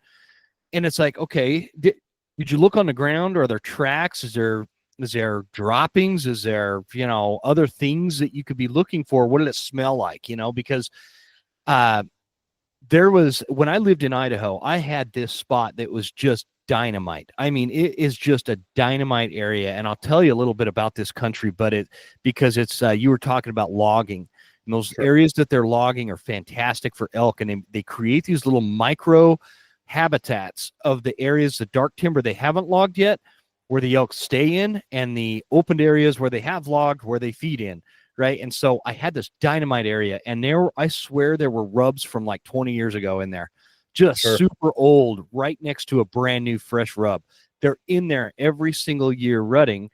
And it's like, okay, did you look on the ground? Are there tracks? Is there droppings? Is there, other things that you could be looking for? What did it smell like? Because there was, when I lived in Idaho, I had this spot that was just dynamite. I mean, it is just a dynamite area. And I'll tell you a little bit about this country, but because it's, you were talking about logging, and those areas that they're logging are fantastic for elk. And they create these little micro habitats of the areas, the dark timber they haven't logged yet, where the elk stay in, and the opened areas where they have logged, where they feed in, right? And so I had this dynamite area, and I swear there were rubs from like 20 years ago in there, just super old, right next to a brand new fresh rub. They're in there every single year rutting,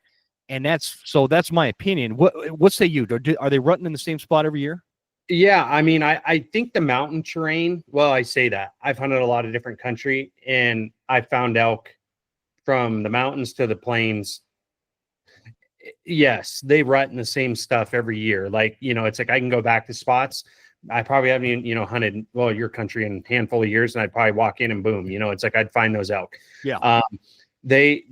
and that's my opinion. What say you? Are they rutting in the same spot every year? Yeah, I mean, I think the mountain terrain, well, I say that. I've hunted a lot of different country, and I found elk from the mountains to the plains. Yes, they rut in the same stuff every year. Like, it's like I can go back to spots. I probably haven't even, hunted, well, your country in a handful of years, and I'd probably walk in and boom, it's like I'd find those elk. Yeah. They,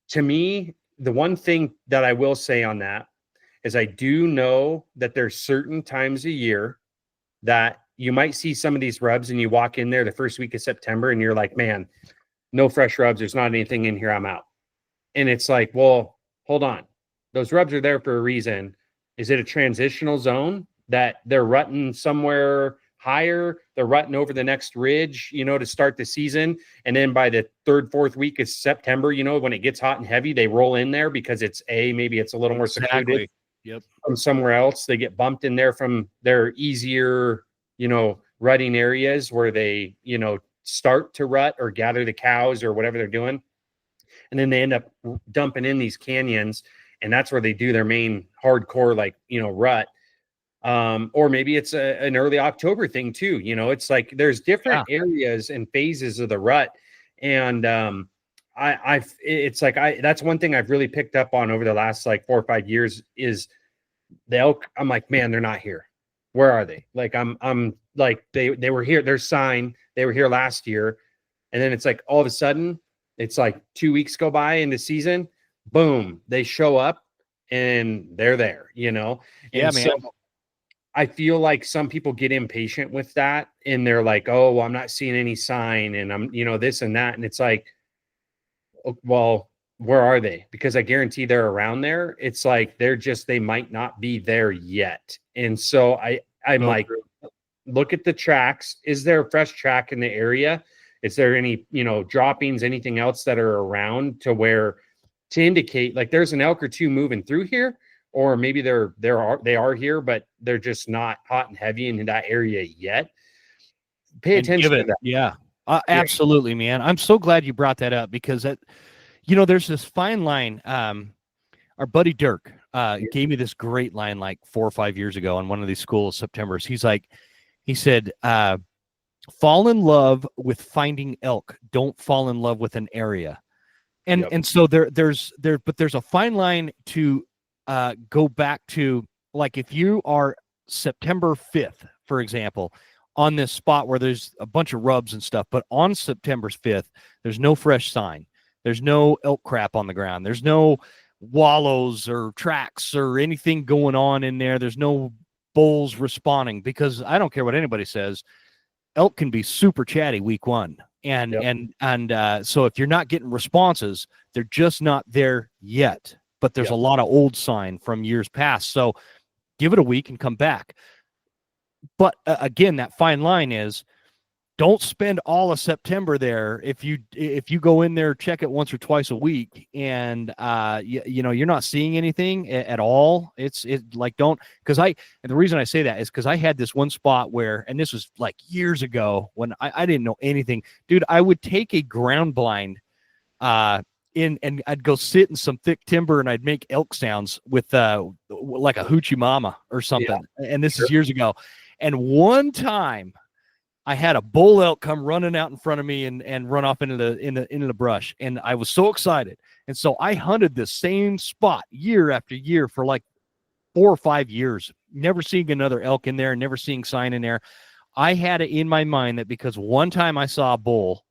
to me, the one thing that I will say on that is I do know that there's certain times a year that you might see some of these rubs and you walk in there the first week of September and you're like, man, no fresh rubs. There's not anything in here. I'm out. And it's like, well, hold on. Those rubs are there for a reason. Is it a transitional zone that they're rutting somewhere higher? They're rutting over the next ridge, to start the season. And then by the third, fourth week of September, when it gets hot and heavy, they roll in there because maybe it's a little more secluded. Yep. From somewhere else. They get bumped in there from their easier, rutting areas where they, start to rut or gather the cows or whatever they're doing. And then they end up dumping in these canyons, and that's where they do their main hardcore, like, rut. Or maybe it's an early October thing too. It's like there's different areas and phases of the rut. And that's one thing I've really picked up on over the last like 4 or 5 years is the elk. I'm like, man, they're not here. Where are they? Like, I'm like, they were here. There's sign. They were here last year. And then it's like, all of a sudden it's like 2 weeks go by in the season, boom, they show up and they're there, And yeah, man. So I feel like some people get impatient with that and they're like, oh, well, I'm not seeing any sign and I'm, this and that. And it's like, well, where are they? Because I guarantee they're around there. It's like they might not be there yet. And so I'm like, look at the tracks. Is there a fresh track in the area? Is there any, droppings, anything else that are around to indicate like there's an elk or two moving through here, or maybe they are here, but they're just not hot and heavy in that area yet. Pay attention to that. Yeah. Absolutely, man. I'm so glad you brought that up because there's this fine line. Our buddy Dirk gave me this great line like 4 or 5 years ago on one of these school Septembers. He said, fall in love with finding elk. Don't fall in love with an area. And so there's a fine line to go back to, like, if you are September 5th for example, on this spot where there's a bunch of rubs and stuff, but on September 5th, there's no fresh sign. There's no elk crap on the ground. There's no wallows or tracks or anything going on in there. There's no bulls responding, because I don't care what anybody says, elk can be super chatty week one. And so if you're not getting responses, they're just not there yet. But there's a lot of old sign from years past. So give it a week and come back. But again, that fine line is, don't spend all of September there. If you go in there, check it once or twice a week, and you're not seeing anything at all. It's like, don't, because and the reason I say that is because I had this one spot where, and this was like years ago when I didn't know anything, dude. I would take a ground blind and I'd go sit in some thick timber and I'd make elk sounds with like a hoochie mama or something. Yeah. And this is years ago. And one time I had a bull elk come running out in front of me and run off into the brush. And I was so excited. And so I hunted this same spot year after year for like 4 or 5 years, never seeing another elk in there, never seeing sign in there. I had it in my mind that because one time I saw a bull,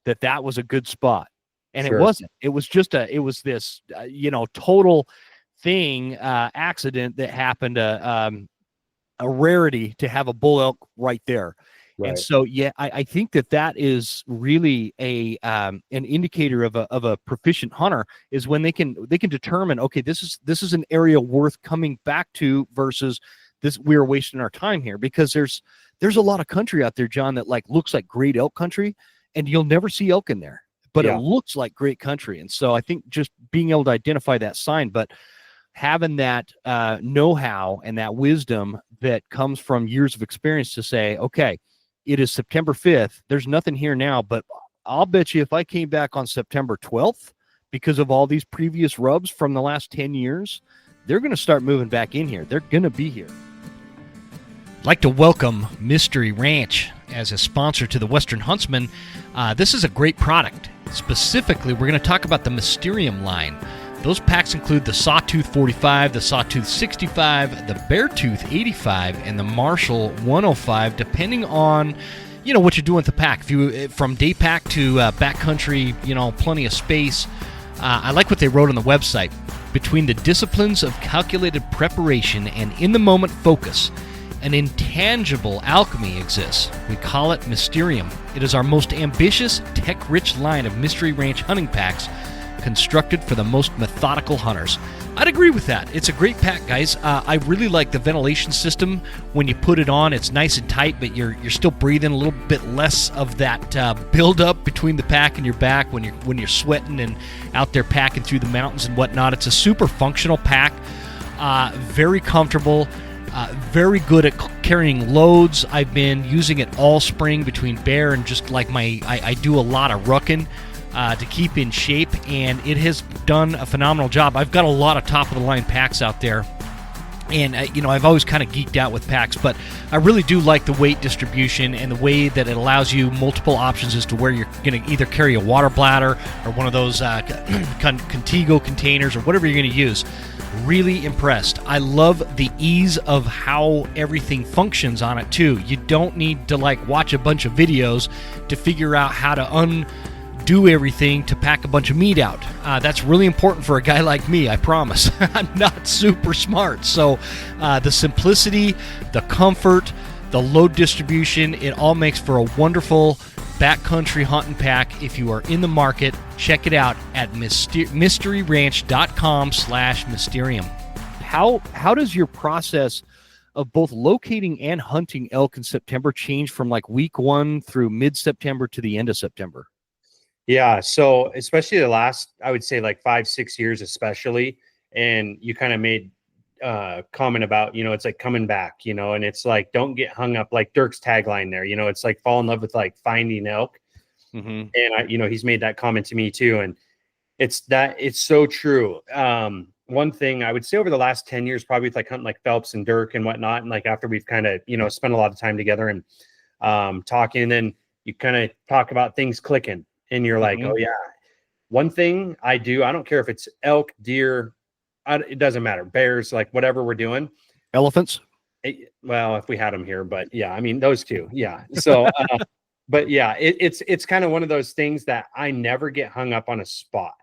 that was a good spot. And it wasn't. It was just this total thing, accident that happened, a rarity to have a bull elk right there. Right. And so, I think that is really an indicator of a proficient hunter, is when they can determine, okay, this is an area worth coming back to versus this, we're wasting our time here, because there's a lot of country out there, John, that like looks like great elk country, and you'll never see elk in there, but it looks like great country. And so I think just being able to identify that sign, but having that know-how and that wisdom that comes from years of experience to say, okay, it is September 5th. There's nothing here now, but I'll bet you if I came back on September 12th, because of all these previous rubs from the last 10 years, they're going to start moving back in here. They're going to be here. I'd like to welcome Mystery Ranch as a sponsor to the Western Huntsman. This is a great product. Specifically, we're going to talk about the Mysterium line. Those packs include the Sawtooth 45, the Sawtooth 65, the Beartooth 85, and the Marshall 105, depending on, what you're doing with the pack. If you from day pack to backcountry, plenty of space. I like what they wrote on the website. Between the disciplines of calculated preparation and in-the-moment focus, an intangible alchemy exists. We call it Mysterium. It is our most ambitious, tech-rich line of Mystery Ranch hunting packs, constructed for the most methodical hunters. I'd agree with that. It's a great pack, guys. I really like the ventilation system. When you put it on, it's nice and tight, but you're still breathing a little bit less of that buildup between the pack and your back when you're sweating and out there packing through the mountains and whatnot. It's a super functional pack, very comfortable, very good at carrying loads. I've been using it all spring between bear and just like I do a lot of rucking to keep in shape, and it has done a phenomenal job. I've got a lot of top-of-the-line packs out there, and I've always kind of geeked out with packs, but I really do like the weight distribution and the way that it allows you multiple options as to where you're going to either carry a water bladder or one of those Contigo containers or whatever you're going to use. Really impressed. I love the ease of how everything functions on it, too. You don't need to watch a bunch of videos to figure out how to undo everything to pack a bunch of meat out. That's really important for a guy like me, I promise. I'm not super smart. So the simplicity, the comfort, the load distribution, it all makes for a wonderful backcountry hunting pack. If you are in the market, check it out at mysteryranch.com/mysterium. How does your process of both locating and hunting elk in September change from week 1 through mid-September to the end of September? Yeah. So especially the last, I would say 5-6 years, especially, and you kind of made comment about, it's like coming back, and it's like, don't get hung up, like Dirk's tagline there, it's like fall in love with finding elk. Mm-hmm. And he's made that comment to me too. And it's so true. One thing I would say over the last 10 years, probably with hunting like Phelps and Dirk and whatnot. And after we've kind of, spent a lot of time together and talking, and then you kind of talk about things clicking and you're like, mm-hmm. Oh yeah. One thing I do, I don't care if it's elk, deer, it doesn't matter. Bears, whatever we're doing. Elephants. Well, if we had them here, but yeah, I mean those two. Yeah. So but yeah, it's kind of one of those things that I never get hung up on a spot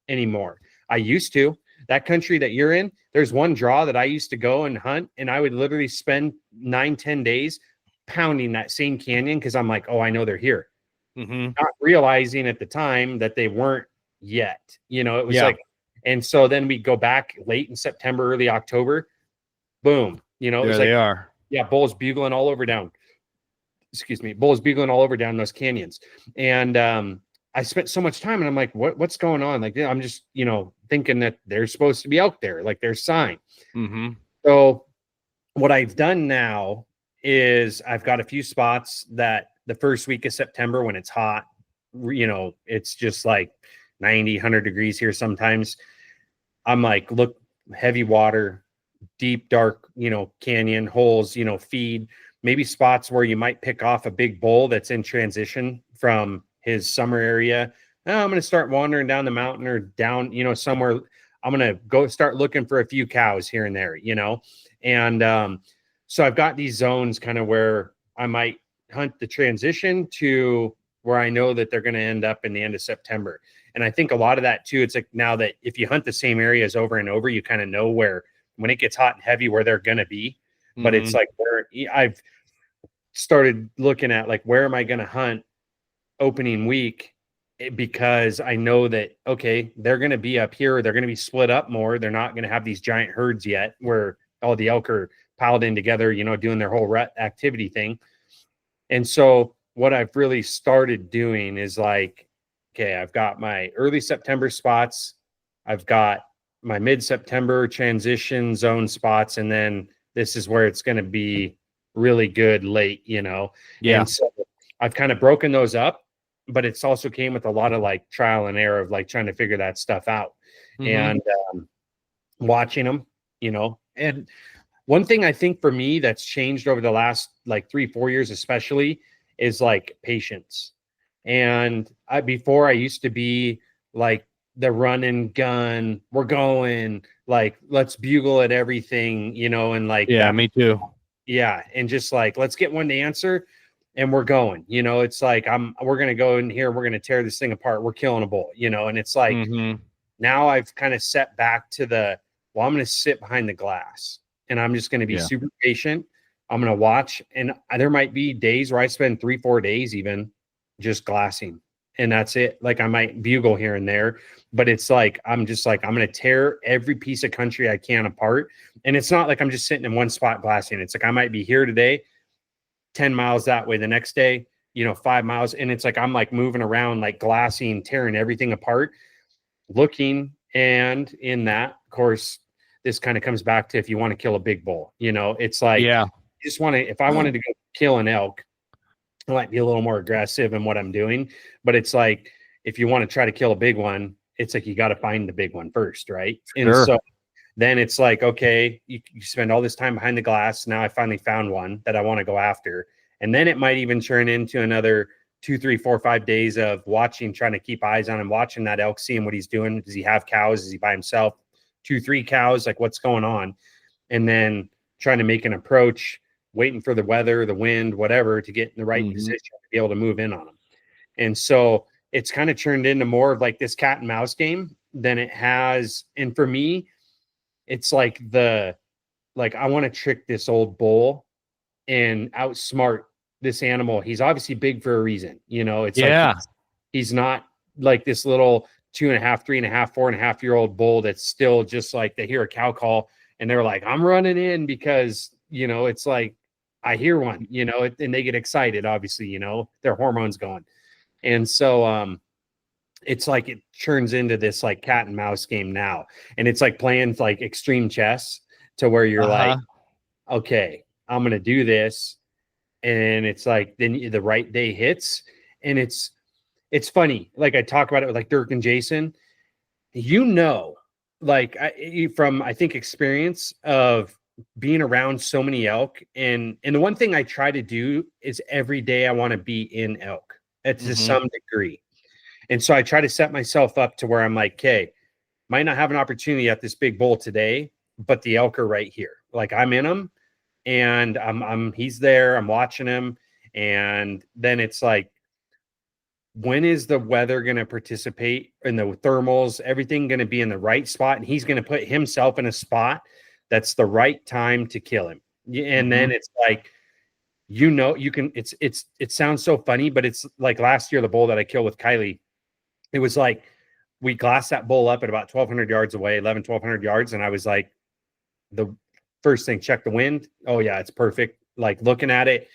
anymore. I used to. That country that you're in, there's one draw that I used to go and hunt, and I would literally spend 9-10 days pounding that same canyon because I'm like, oh, I know they're here. Not realizing at the time that they weren't yet. You know, it was like, and so then we go back late in September, early October, boom. You know, it was like, they are. Yeah, bulls bugling all over down. Excuse me, bulls bugling all over down those canyons. And I spent so much time, and I'm like, what's going on? Like, I'm just, you know, thinking that they're supposed to be out there, like there's sign. So what I've done now is I've got a few spots that the first week of September when it's hot, you know, it's just like 90, 100 degrees here sometimes. I'm like, look, heavy water, deep, dark, you know, canyon holes, you know, feed, maybe spots where you might pick off a big bull that's in transition from his summer area. Oh, I'm going to start wandering down the mountain or down, you know, somewhere. I'm going to go start looking for a few cows here and there, you know? And so I've got these zones kind of where I might hunt the transition to where I know that they're going to end up in the end of September. And I think a lot of that too, it's like now that if you hunt the same areas over and over, you kind of know where, when it gets hot and heavy, where they're going to be. But it's like where I've started looking at, like, where am I going to hunt opening week? Because I know that, okay, they're going to be up here. They're going to be split up more. They're not going to have these giant herds yet where all the elk are piled in together, you know, doing their whole rut activity thing. And so what I've really started doing is like, okay, I've got my early September spots. I've got my mid-September transition zone spots. And then this is where it's going to be really good late, you know? Yeah. And so I've kind of broken those up, but it's also came with a lot of like trial and error of like trying to figure that stuff out and watching them, you know. And one thing I think for me that's changed over the last like 3-4 years, especially, is like patience. And before I used to be like the run and gun, we're going, like, let's bugle at everything, you know, and like, me too. Yeah. And just like, let's get one to answer and we're going, you know, it's like, we're going to go in here. We're going to tear this thing apart. We're killing a bull, you know? And it's like, now I've kind of set back to well, I'm going to sit behind the glass and I'm just going to be super patient. I'm going to watch. And there might be days where I spend 3-4 days even just glassing, and that's it. Like I might bugle here and there, but it's like, I'm just like, I'm going to tear every piece of country I can apart. And it's not like I'm just sitting in one spot glassing. It's like, I might be here today, 10 miles that way the next day, you know, 5 miles. And it's like, I'm like moving around, like glassing, tearing everything apart, looking. And in that, of course, this kind of comes back to, if you want to kill a big bull, you know, it's like, you just want to, if I wanted to go kill an elk, I might be a little more aggressive in what I'm doing, but it's like, if you want to try to kill a big one, it's like, you got to find the big one first. Right. And so then it's like, okay, you spend all this time behind the glass. Now I finally found one that I want to go after. And then it might even turn into another 2, 3, 4, 5 days of watching, trying to keep eyes on him, watching that elk, seeing what he's doing. Does he have cows? Is he by himself? 2, 3 cows? Like, what's going on? And then trying to make an approach, waiting for the weather, the wind, whatever, to get in the right position to be able to move in on them. And so it's kind of turned into more of like this cat and mouse game than it has. And for me, it's like I want to trick this old bull and outsmart this animal. He's obviously big for a reason, you know. It's like he's not like this little 2.5, 3.5, 4.5-year-old bull that's still just like, they hear a cow call and they're like, I'm running in because, you know, it's like, I hear one, you know, and they get excited, obviously, you know, their hormones going. And so it's like it turns into this like cat and mouse game now. And it's like playing like extreme chess, to where you're like, okay, I'm going to do this. And it's like, then the right day hits. And it's funny. Like I talk about it with like Dirk and Jason, you know, like from, I think, experience of being around so many elk. And the one thing I try to do is every day I want to be in elk to some degree. And so I try to set myself up to where I'm like, okay, might not have an opportunity at this big bull today, but the elk are right here. Like I'm in them. and he's there, I'm watching him, and then it's like, when is the weather going to participate in the thermals, everything going to be in the right spot, and he's going to put himself in a spot that's the right time to kill him. And then it's like, you can, it sounds so funny, but it's like last year, the bull that I killed with Kylie, it was like, we glassed that bull up at about 1,200 yards away, 1,200 yards. And I was like, the first thing, check the wind. Oh yeah, it's perfect. Like looking at it,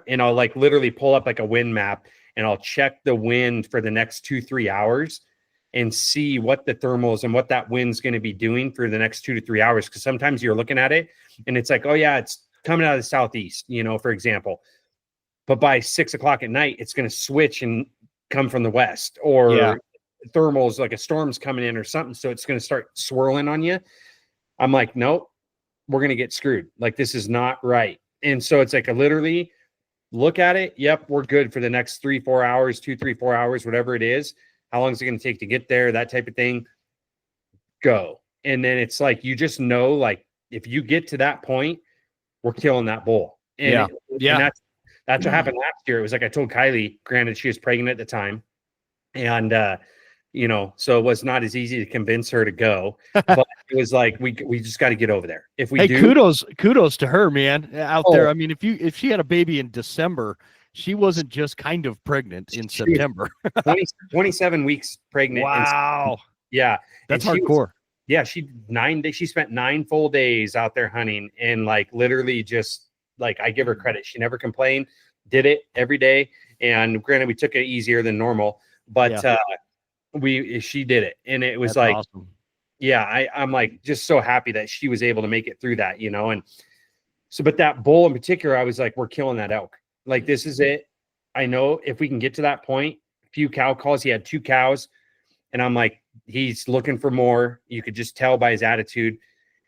and I'll like literally pull up like a wind map, and I'll check the wind for the next 2-3 hours and see what the thermals and what that wind's going to be doing for the next 2 to 3 hours. Cause sometimes you're looking at it and it's like, oh yeah, it's coming out of the southeast, for example, but by 6 o'clock at night, it's going to switch and come from the west, or thermals, like a storm's coming in or something. So it's going to start swirling on you. I'm like, nope, we're going to get screwed. Like, this is not right. And so it's like, I literally look at it. Yep, we're good for the next 3-4 hours, 2-3-4 hours, whatever it is. How long is it going to take to get there? That type of thing. Go. And then it's like, you just know, like, if you get to that point, we're killing that bull. And and that's what happened last year. It was like, I told Kylie, granted she was pregnant at the time, and so it was not as easy to convince her to go, but it was like, we just got to get over there. If we kudos to her, man, out there. I mean, if she had a baby in December, she wasn't just kind of pregnant in September. 27 weeks pregnant. Wow. Yeah. That's hardcore. She spent 9 full days out there hunting, and like literally just like, I give her credit. She never complained, did it every day. And granted, we took it easier than normal, but she did it. And it was like, awesome. Yeah, I'm like just so happy that she was able to make it through that, and so, but that bull in particular, I was like, we're killing that elk. Like, this is it. I know if we can get to that point, a few cow calls, he had 2 cows, and I'm like, he's looking for more. You could just tell by his attitude.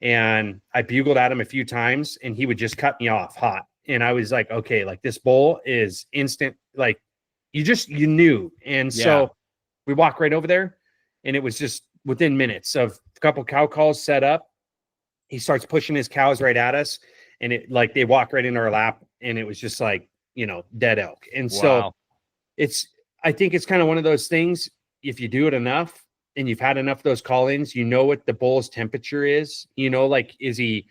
And I bugled at him a few times, and he would just cut me off hot. And I was like, okay, like, this bull is instant. Like, you knew. And so we walked right over there, and it was just within minutes of a couple cow calls set up. He starts pushing his cows right at us, and it, like, they walk right in our lap, and it was just like, dead elk. And so I think it's kind of one of those things. If you do it enough and you've had enough of those call-ins, what the bull's temperature is, like, is he,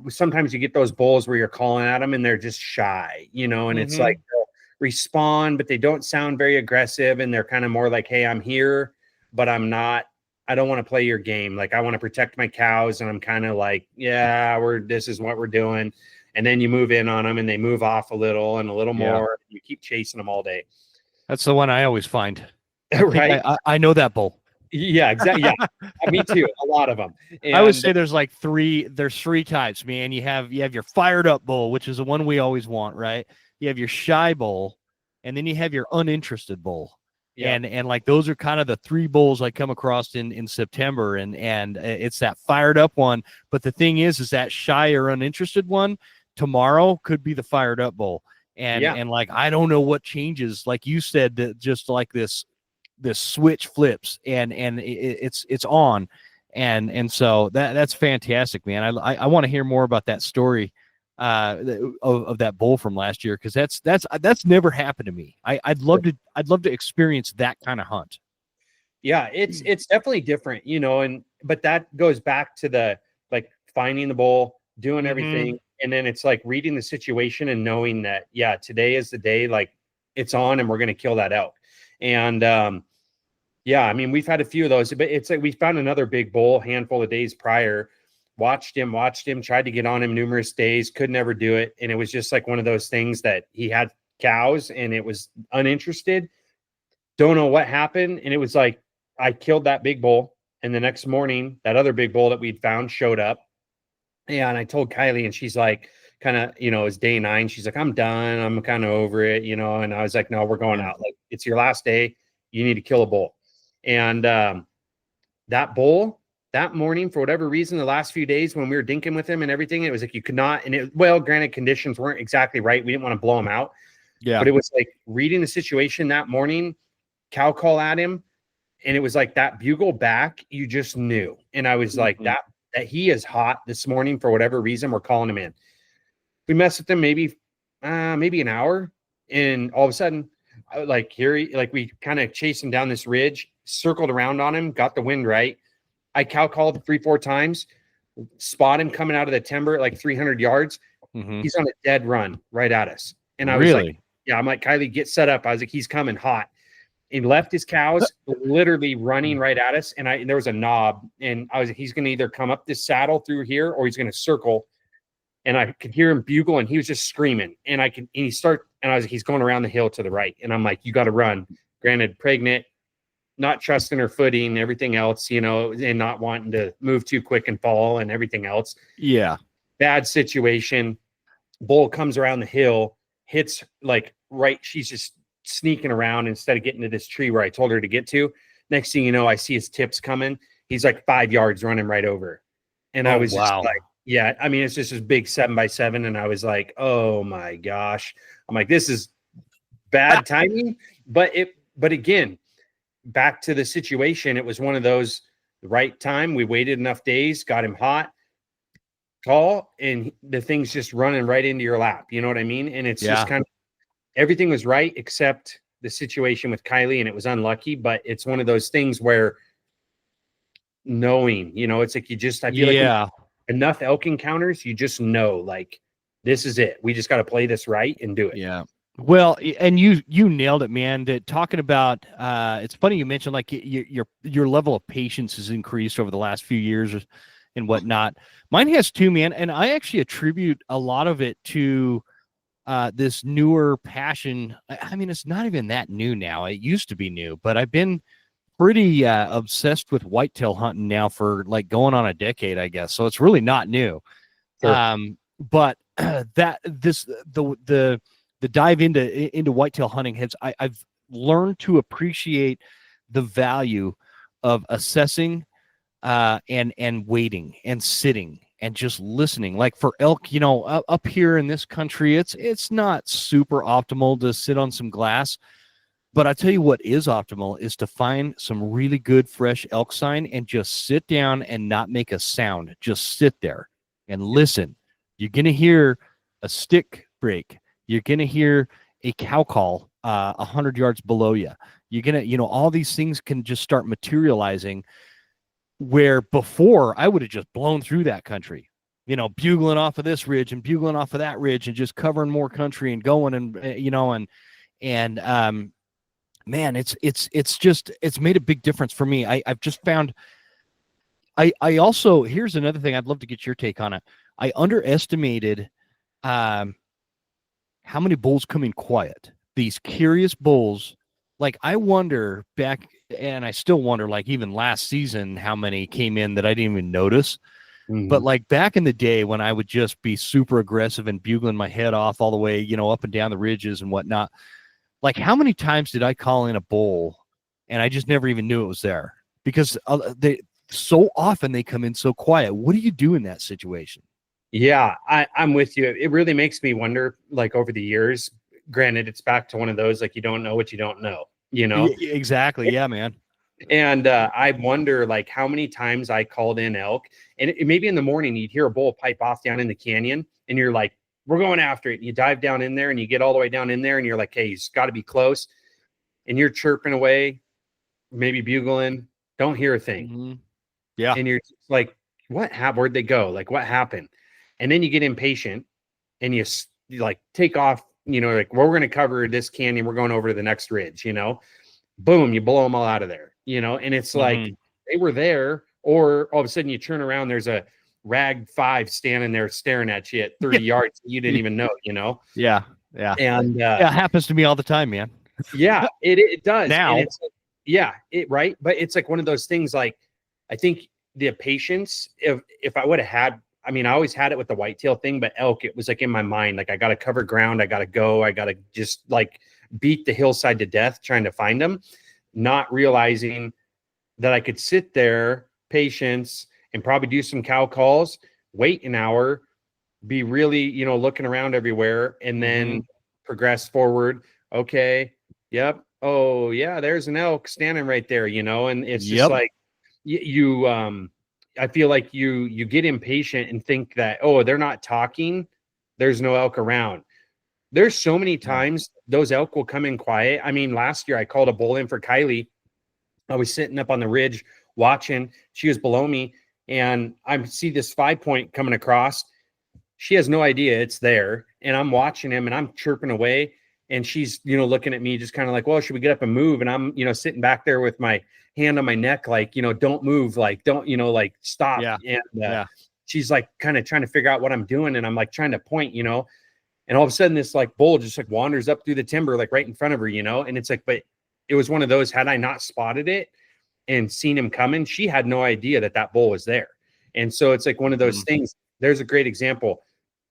sometimes you get those bulls where you're calling at them and they're just shy, and it's like, they'll respond, but they don't sound very aggressive. And they're kind of more like, hey, I'm here, but I don't want to play your game. Like, I want to protect my cows. And I'm kind of like, this is what we're doing. And then you move in on them and they move off a little and a little more. You keep chasing them all day. That's the one I always find. Right. I know that bull. Yeah, exactly. Yeah, me too. A lot of them. And I would say there's 3 types, man. You have your fired up bull, which is the one we always want, right? You have your shy bull, and then you have your uninterested bull. Yeah. And like, those are kind of the 3 bulls I come across in September, and it's that fired up one. But the thing is that shy or uninterested one tomorrow could be the fired up bull. And like, I don't know what changes, like you said, that just like this switch flips and it's on. And so that's fantastic, man. I want to hear more about that story of that bull from last year, because that's never happened to me. I'd love to experience that kind of hunt. Yeah, it's definitely different, but that goes back to the, like, finding the bull, doing everything, and then it's like reading the situation and knowing that today is the day, like, it's on and we're going to kill that elk. And I mean, we've had a few of those, but it's like, we found another big bull handful of days prior, watched him, tried to get on him numerous days, could never do it. And it was just like one of those things that he had cows and it was uninterested. Don't know what happened. And it was like, I killed that big bull. And the next morning, that other big bull that we'd found showed up. And I told Kylie, and she's like, kind of, it's day 9. She's like, I'm done. I'm kind of over it, and I was like, no, we're going out. Like, it's your last day. You need to kill a bull. And that bull that morning, for whatever reason, the last few days when we were dinking with him and everything, it was like, you could not, and granted, conditions weren't exactly right. We didn't want to blow him out. Yeah. But it was like reading the situation that morning, cow call at him. And it was like that bugle back, you just knew. And I was like, that he is hot this morning for whatever reason. We're calling him in. We mess with him maybe an hour, and all of a sudden, we kind of chased him down this ridge, circled around on him, got the wind right. I cow called 3-4 times, spot him coming out of the timber at like 300 yards. He's on a dead run right at us. And I was like, yeah, I'm like, Kylie, get set up. I was like, he's coming hot. He left his cows literally running right at us. And there was a knob, and I was like, he's going to either come up this saddle through here or he's going to circle. And I could hear him bugle, and he was just screaming. And I was like, he's going around the hill to the right. And I'm like, you got to run. Granted, pregnant, not trusting her footing, everything else, and not wanting to move too quick and fall and everything else. Yeah. Bad situation. Bull comes around the hill, hits like right. She's just sneaking around instead of getting to this tree where I told her to get to. Next thing you know, I see his tips coming. He's like 5 yards running right over. And I was just like, yeah, I mean, it's just this big 7x7. And I was like, oh my gosh. I'm like, this is bad timing. But again, back to the situation, it was one of those, the right time. We waited enough days, got him hot, tall, and the thing's just running right into your lap. You know what I mean? And it's just kind of, everything was right except the situation with Kylie, and it was unlucky. But it's one of those things where knowing, it's like I feel like enough elk encounters, you just know, like, this is it. We just got to play this right and do it. Yeah. Well, and you nailed it, man. Talking about, it's funny you mentioned like your level of patience has increased over the last few years and whatnot. Mine has too, man. And I actually attribute a lot of it to this newer passion. I mean, it's not even that new now. It used to be new, but I've been pretty obsessed with whitetail hunting now for like going on a decade, I guess. So it's really not new. Sure. But the dive into whitetail hunting I've learned to appreciate the value of assessing and waiting and sitting and just listening. Like for elk, up here in this country, it's not super optimal to sit on some glass. But I tell you what is optimal is to find some really good fresh elk sign and just sit down and not make a sound. Just sit there and listen. You're going to hear a stick break. You're going to hear a cow call 100 yards below you. You're going to, all these things can just start materializing, where before I would have just blown through that country, bugling off of this ridge and bugling off of that ridge and just covering more country and going and man, it's made a big difference for me. I've just found, I also, here's another thing I'd love to get your take on it. I underestimated how many bulls come in quiet. These curious bulls. Like I wonder back, and I still wonder, like even last season, how many came in that I didn't even notice. But like back in the day when I would just be super aggressive and bugling my head off all the way, up and down the ridges and whatnot. Like how many times did I call in a bull and I just never even knew it was there? Because so often they come in so quiet. What do you do in that situation? Yeah, I'm with you. It really makes me wonder, like over the years, granted, it's back to one of those, like you don't know what you don't know, Exactly. Yeah, man. And I wonder like how many times I called in elk, and maybe in the morning you'd hear a bull pipe off down in the canyon and you're like, we're going after it. And you dive down in there and you get all the way down in there and you're like, hey, he's got to be close. And you're chirping away, maybe bugling, don't hear a thing. Yeah. And you're like, where'd they go? Like what happened? And then you get impatient and you like take off, like, well, we're going to cover this canyon. We're going over to the next ridge, boom, you blow them all out of there, and it's like they were there, or all of a sudden you turn around, there's a rag 5 standing there staring at you at 30 yards. You didn't even know, Yeah. Yeah. And it happens to me all the time, man. Yeah, it does. Now. And it's right. But it's like one of those things, like, I think the patience, if I would have had, I mean, I always had it with the whitetail thing, but elk, it was like in my mind, like I got to cover ground. I got to go. I got to just like beat the hillside to death trying to find them, not realizing that I could sit there, patience, and probably do some cow calls, wait an hour, be really, looking around everywhere, and then progress forward. Okay. Yep. Oh yeah, there's an elk standing right there, and it's just like you I feel like you get impatient and think that, oh, they're not talking, there's no elk around. There's so many times those elk will come in quiet. I mean, last year I called a bull in for Kylie. I was sitting up on the ridge watching. She was below me, and I see this 5-point coming across. She has no idea it's there, and I'm watching him, and I'm chirping away, and she's, looking at me just kind of like, well, should we get up and move? And I'm, sitting back there with my hand on my neck, like, don't move, like, don't, like, stop. Yeah. And she's like kind of trying to figure out what I'm doing, and I'm like trying to point, and all of a sudden this like bull just like wanders up through the timber, like right in front of her, and it's like, but it was one of those, had I not spotted it and seen him coming, she had no idea that bull was there. And so it's like one of those things. There's a great example,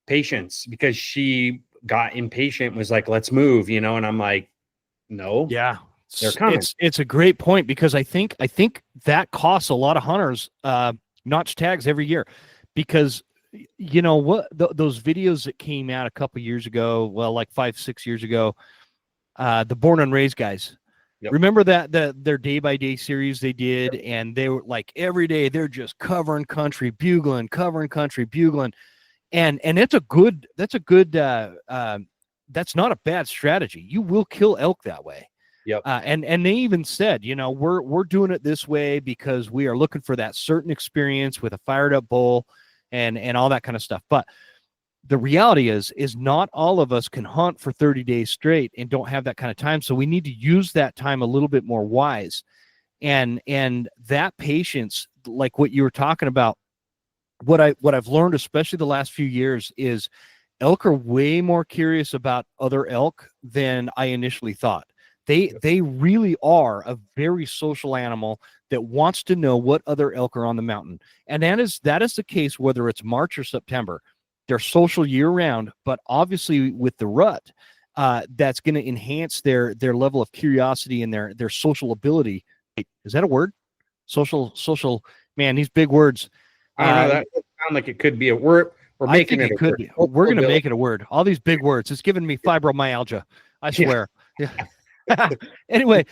patience, because she got impatient, was like, let's move, and I'm like, no, yeah, they're coming. It's a great point, because I think that costs a lot of hunters notch tags every year, because those videos that came out a couple years ago, well, like 5-6 years ago, the Born and Raised guys. Yep. Remember that their day-by-day series they did, yep. And they were like every day they're just covering country, bugling, and that's not a bad strategy. You will kill elk that way. Yep. And they even said, we're doing it this way because we are looking for that certain experience with a fired up bull and all that kind of stuff. But the reality is not all of us can hunt for 30 days straight and don't have that kind of time. So we need to use that time a little bit more wise. And that patience, like what you were talking about, what I've learned, especially the last few years, is elk are way more curious about other elk than I initially thought. They really are a very social animal that wants to know what other elk are on the mountain. And that is the case whether it's March or September. They're social year round, but obviously with the rut, that's going to enhance their level of curiosity and their social ability. Is that a word? Social, man, these big words. I don't know. That sound like it could be a word. We're making it a word. We're going to make it a word. All these big words. It's giving me fibromyalgia. I swear. Yeah. Anyway,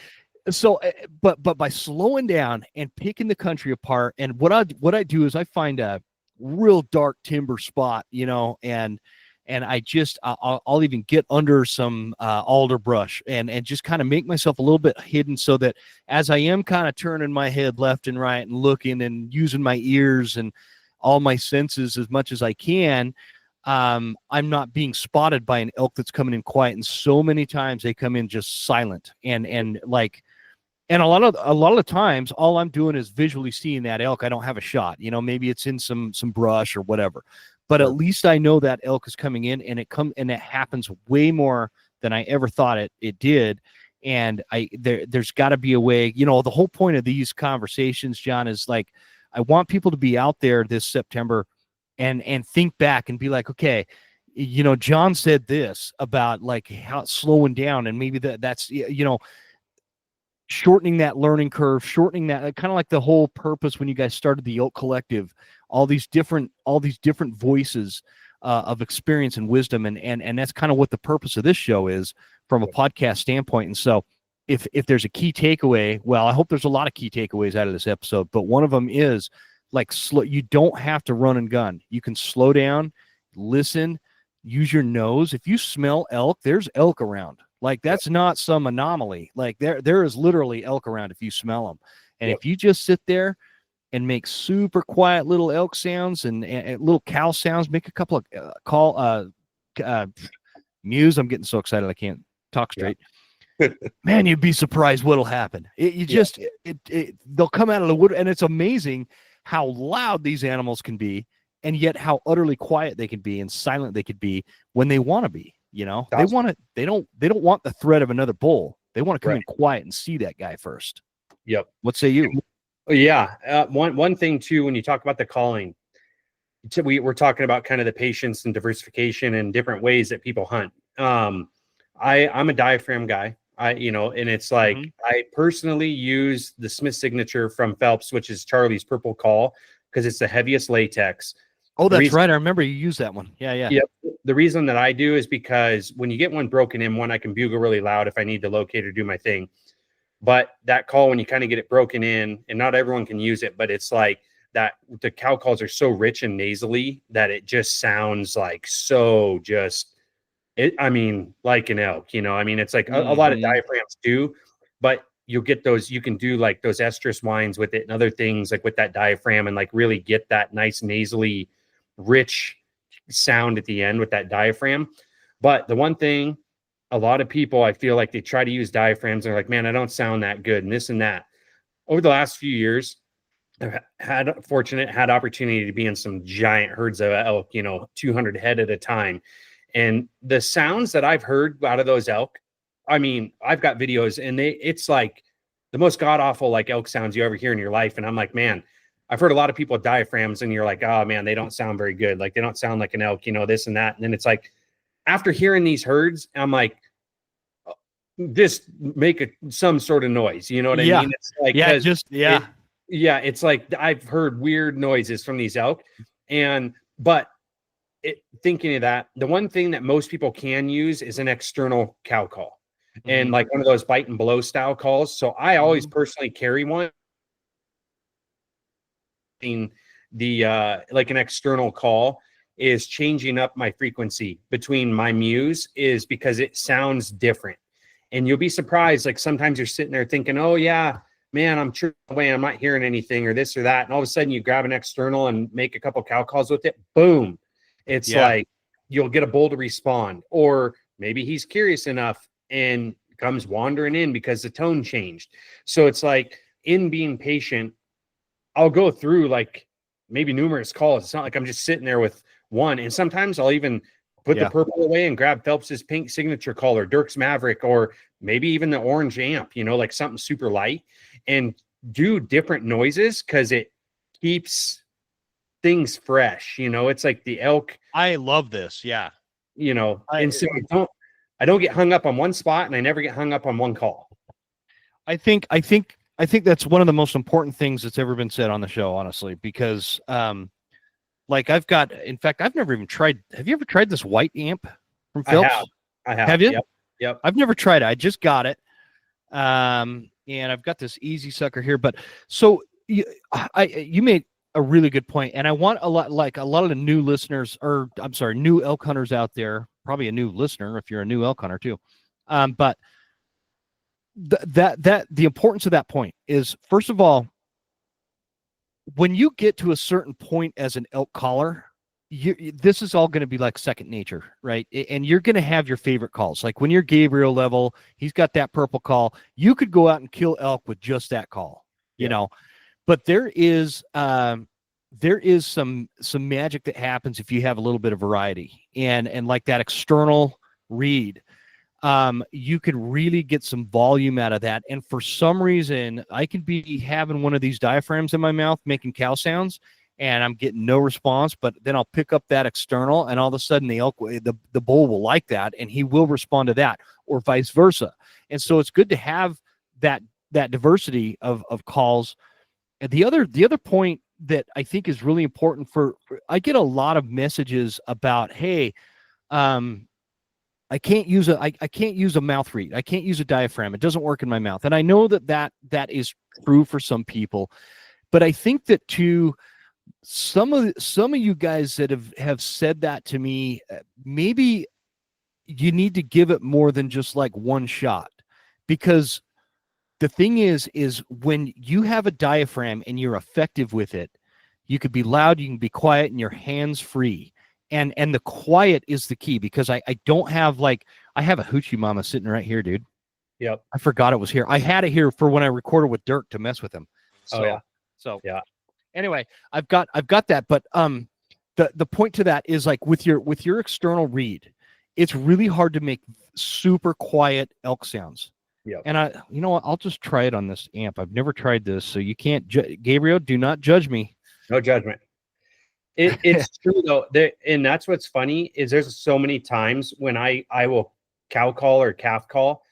so, but by slowing down and picking the country apart, and what I do is I find a real dark timber spot, and I'll even get under some alder brush and just kind of make myself a little bit hidden, so that as I am kind of turning my head left and right and looking and using my ears and all my senses as much as I can, I'm not being spotted by an elk that's coming in quiet. And so many times they come in just silent and a lot of the times all I'm doing is visually seeing that elk. I don't have a shot, maybe it's in some brush or whatever, but at least I know that elk is coming in, and it happens way more than I ever thought it did. And there's got to be a way, the whole point of these conversations, John, is like, I want people to be out there this September and think back and be like, okay, John said this about like how slowing down, and maybe that's shortening that learning curve, shortening that, kind of like the whole purpose when you guys started the Elk Collective, all these different voices of experience and wisdom. And that's kind of what the purpose of this show is from a podcast standpoint. And so if there's a key takeaway, well, I hope there's a lot of key takeaways out of this episode, but one of them is like, you don't have to run and gun. You can slow down, listen, use your nose. If you smell elk, there's elk around. Like, that's not some anomaly. Like, there is literally elk around if you smell them. And if you just sit there and make super quiet little elk sounds and little cow sounds, make a couple of mews. I'm getting so excited I can't talk straight. Man, you'd be surprised what'll happen. They'll come out of the wood, and it's amazing how loud these animals can be, and yet how utterly quiet they can be and silent they could be when they want to be. They don't want the threat of another bull. They want to come in quiet and see that guy first. Yep. What say you? Yeah. One thing too, when you talk about the calling, we're talking about kind of the patience and diversification and different ways that people hunt. I'm a diaphragm guy. And it's like, I personally use the Smith signature from Phelps, which is Charlie's Purple Call, because it's the heaviest latex. Oh, that's right. I remember you used that one. Yeah. Yep. The reason that I do is because when you get one broken in, I can bugle really loud if I need to locate or do my thing. But that call, when you kind of get it broken in, and not everyone can use it, but it's like that the cow calls are so rich and nasally that it just sounds like so just I mean, like an elk, you know, I mean, it's like a lot of diaphragms do, but you'll get those, you can do like those estrus whines with it and other things like with that diaphragm and like really get that nice nasally rich sound at the end with that diaphragm. But the one thing, a lot of people, I feel like they try to use diaphragms and they're like, man, I don't sound that good and this and that. Over the last few years, I've had opportunity to be in some giant herds of elk, you know, 200 head at a time. And the sounds that I've heard out of those elk, I mean, I've got videos and it's like the most god awful like elk sounds you ever hear in your life. And I'm like, man, I've heard a lot of people with diaphragms and you're like, oh man, they don't sound very good. Like they don't sound like an elk, you know, this and that. And then it's like, after hearing these herds, I'm like, just make some sort of noise. You know what I mean? It's like, it's like I've heard weird noises from these elk thinking of that, the one thing that most people can use is an external cow call and like one of those bite and blow style calls. So I always personally carry one in the like an external call is changing up my frequency between my muse is because it sounds different. And you'll be surprised. Like sometimes you're sitting there thinking, oh yeah, man, I'm sure I'm not hearing anything or this or that. And all of a sudden you grab an external and make a couple cow calls with it. Boom. It's like you'll get a bull to respond, or maybe he's curious enough and comes wandering in because the tone changed. So it's like in being patient, I'll go through like maybe numerous calls. It's not like I'm just sitting there with one. And sometimes I'll even put the purple away and grab Phelps's pink signature call or Dirk's Maverick, or maybe even the orange amp, you know, like something super light, and do different noises because it keeps things fresh. You know, it's like the elk. I love this. Yeah. You know, and so I don't get hung up on one spot and I never get hung up on one call. I think that's one of the most important things that's ever been said on the show, honestly, because like I've never even tried. Have you ever tried this white amp from Phelps? I have. Have you? Yep. I've never tried it. I just got it. And I've got this easy sucker here, but so you made a really good point, and I want a lot of the new listeners, or I'm sorry, new elk hunters out there, probably a new listener if you're a new elk hunter too. But the importance of that point is, first of all, when you get to a certain point as an elk caller, this is all going to be like second nature, right? And you're going to have your favorite calls. Like when you're Gabriel level, he's got that purple call. You could go out and kill elk with just that call, you know. But there is some magic that happens if you have a little bit of variety, and like that external read, you could really get some volume out of that. And for some reason, I could be having one of these diaphragms in my mouth making cow sounds, and I'm getting no response. But then I'll pick up that external, and all of a sudden the bull will like that, and he will respond to that, or vice versa. And so it's good to have that diversity of calls. And the other point that I think is really important I get a lot of messages about, hey, I can't use a mouth reed. I can't use a diaphragm. It doesn't work in my mouth. And I know that is true for some people, but I think that to some of you guys that have said that to me, maybe you need to give it more than just like one shot, because the thing is when you have a diaphragm and you're effective with it, you could be loud, you can be quiet, and your hands free. And the quiet is the key, because I don't have I have a hoochie mama sitting right here, dude. Yep. I forgot it was here. I had it here for when I recorded with Dirk to mess with him. So anyway, I've got that. But the point to that is, like, with your external read, it's really hard to make super quiet elk sounds. Yeah. And you know what? I'll just try it on this amp. I've never tried this, so you can't Gabriel, do not judge me. No judgment. It's true though. And that's what's funny is there's so many times when I will cow call or calf call,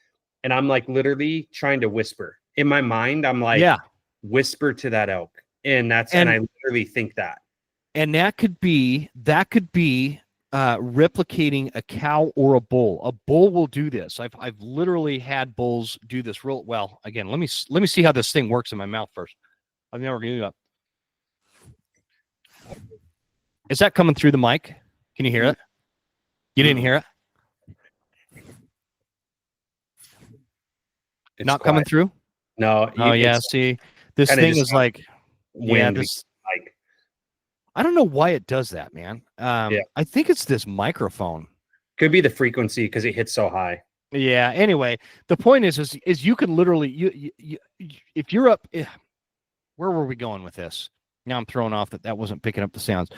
and I'm like literally trying to whisper in my mind. I'm like, whisper to that elk, and I literally think that. And that could be replicating a cow or a bull. A bull will do this. I've literally had bulls do this real well. Again, let me see how this thing works in my mouth first. I've never given up. Is that coming through the mic? Can you hear it? You didn't hear it? It's Not quiet. coming through? No. Oh yeah. It's See, this kinda thing just is like, wind. this. Like, I don't know why it does that, man. Yeah. I think it's this microphone. could be the frequency because it hits so high. Yeah. Anyway, the point is you can literally if you're up. Where were we going with this? Now I'm thrown off that wasn't picking up the sounds.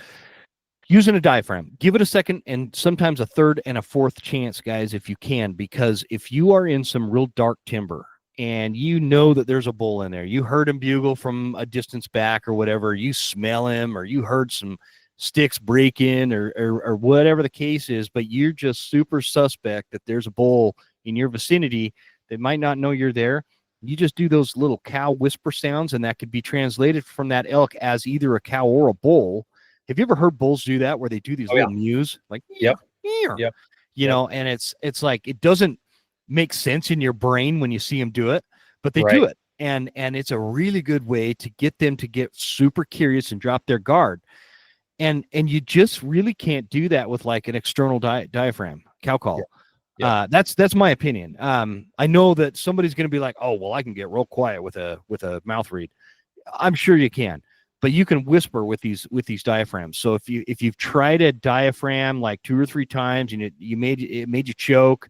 Using a diaphragm, give it a second and sometimes a third and a fourth chance, guys, if you can, because if you are in some real dark timber and you know that there's a bull in there, you heard him bugle from a distance back or whatever, you smell him or you heard some sticks break in or whatever the case is, but you're just super suspect that there's a bull in your vicinity that might not know you're there. You just do those little cow whisper sounds, and that could be translated from that elk as either a cow or a bull. Have you ever heard bulls do that where they do these little mews like Yep. you know, and it's like it doesn't make sense in your brain when you see them do it, but they do it. And it's a really good way to get them to get super curious and drop their guard. And you just really can't do that with like an external diaphragm cow call. That's my opinion. I know that somebody's going to be like, oh, well, I can get real quiet with a mouth reed. I'm sure you can, but you can whisper with these diaphragms. So if you've tried a diaphragm like 2 or 3 times and it made you choke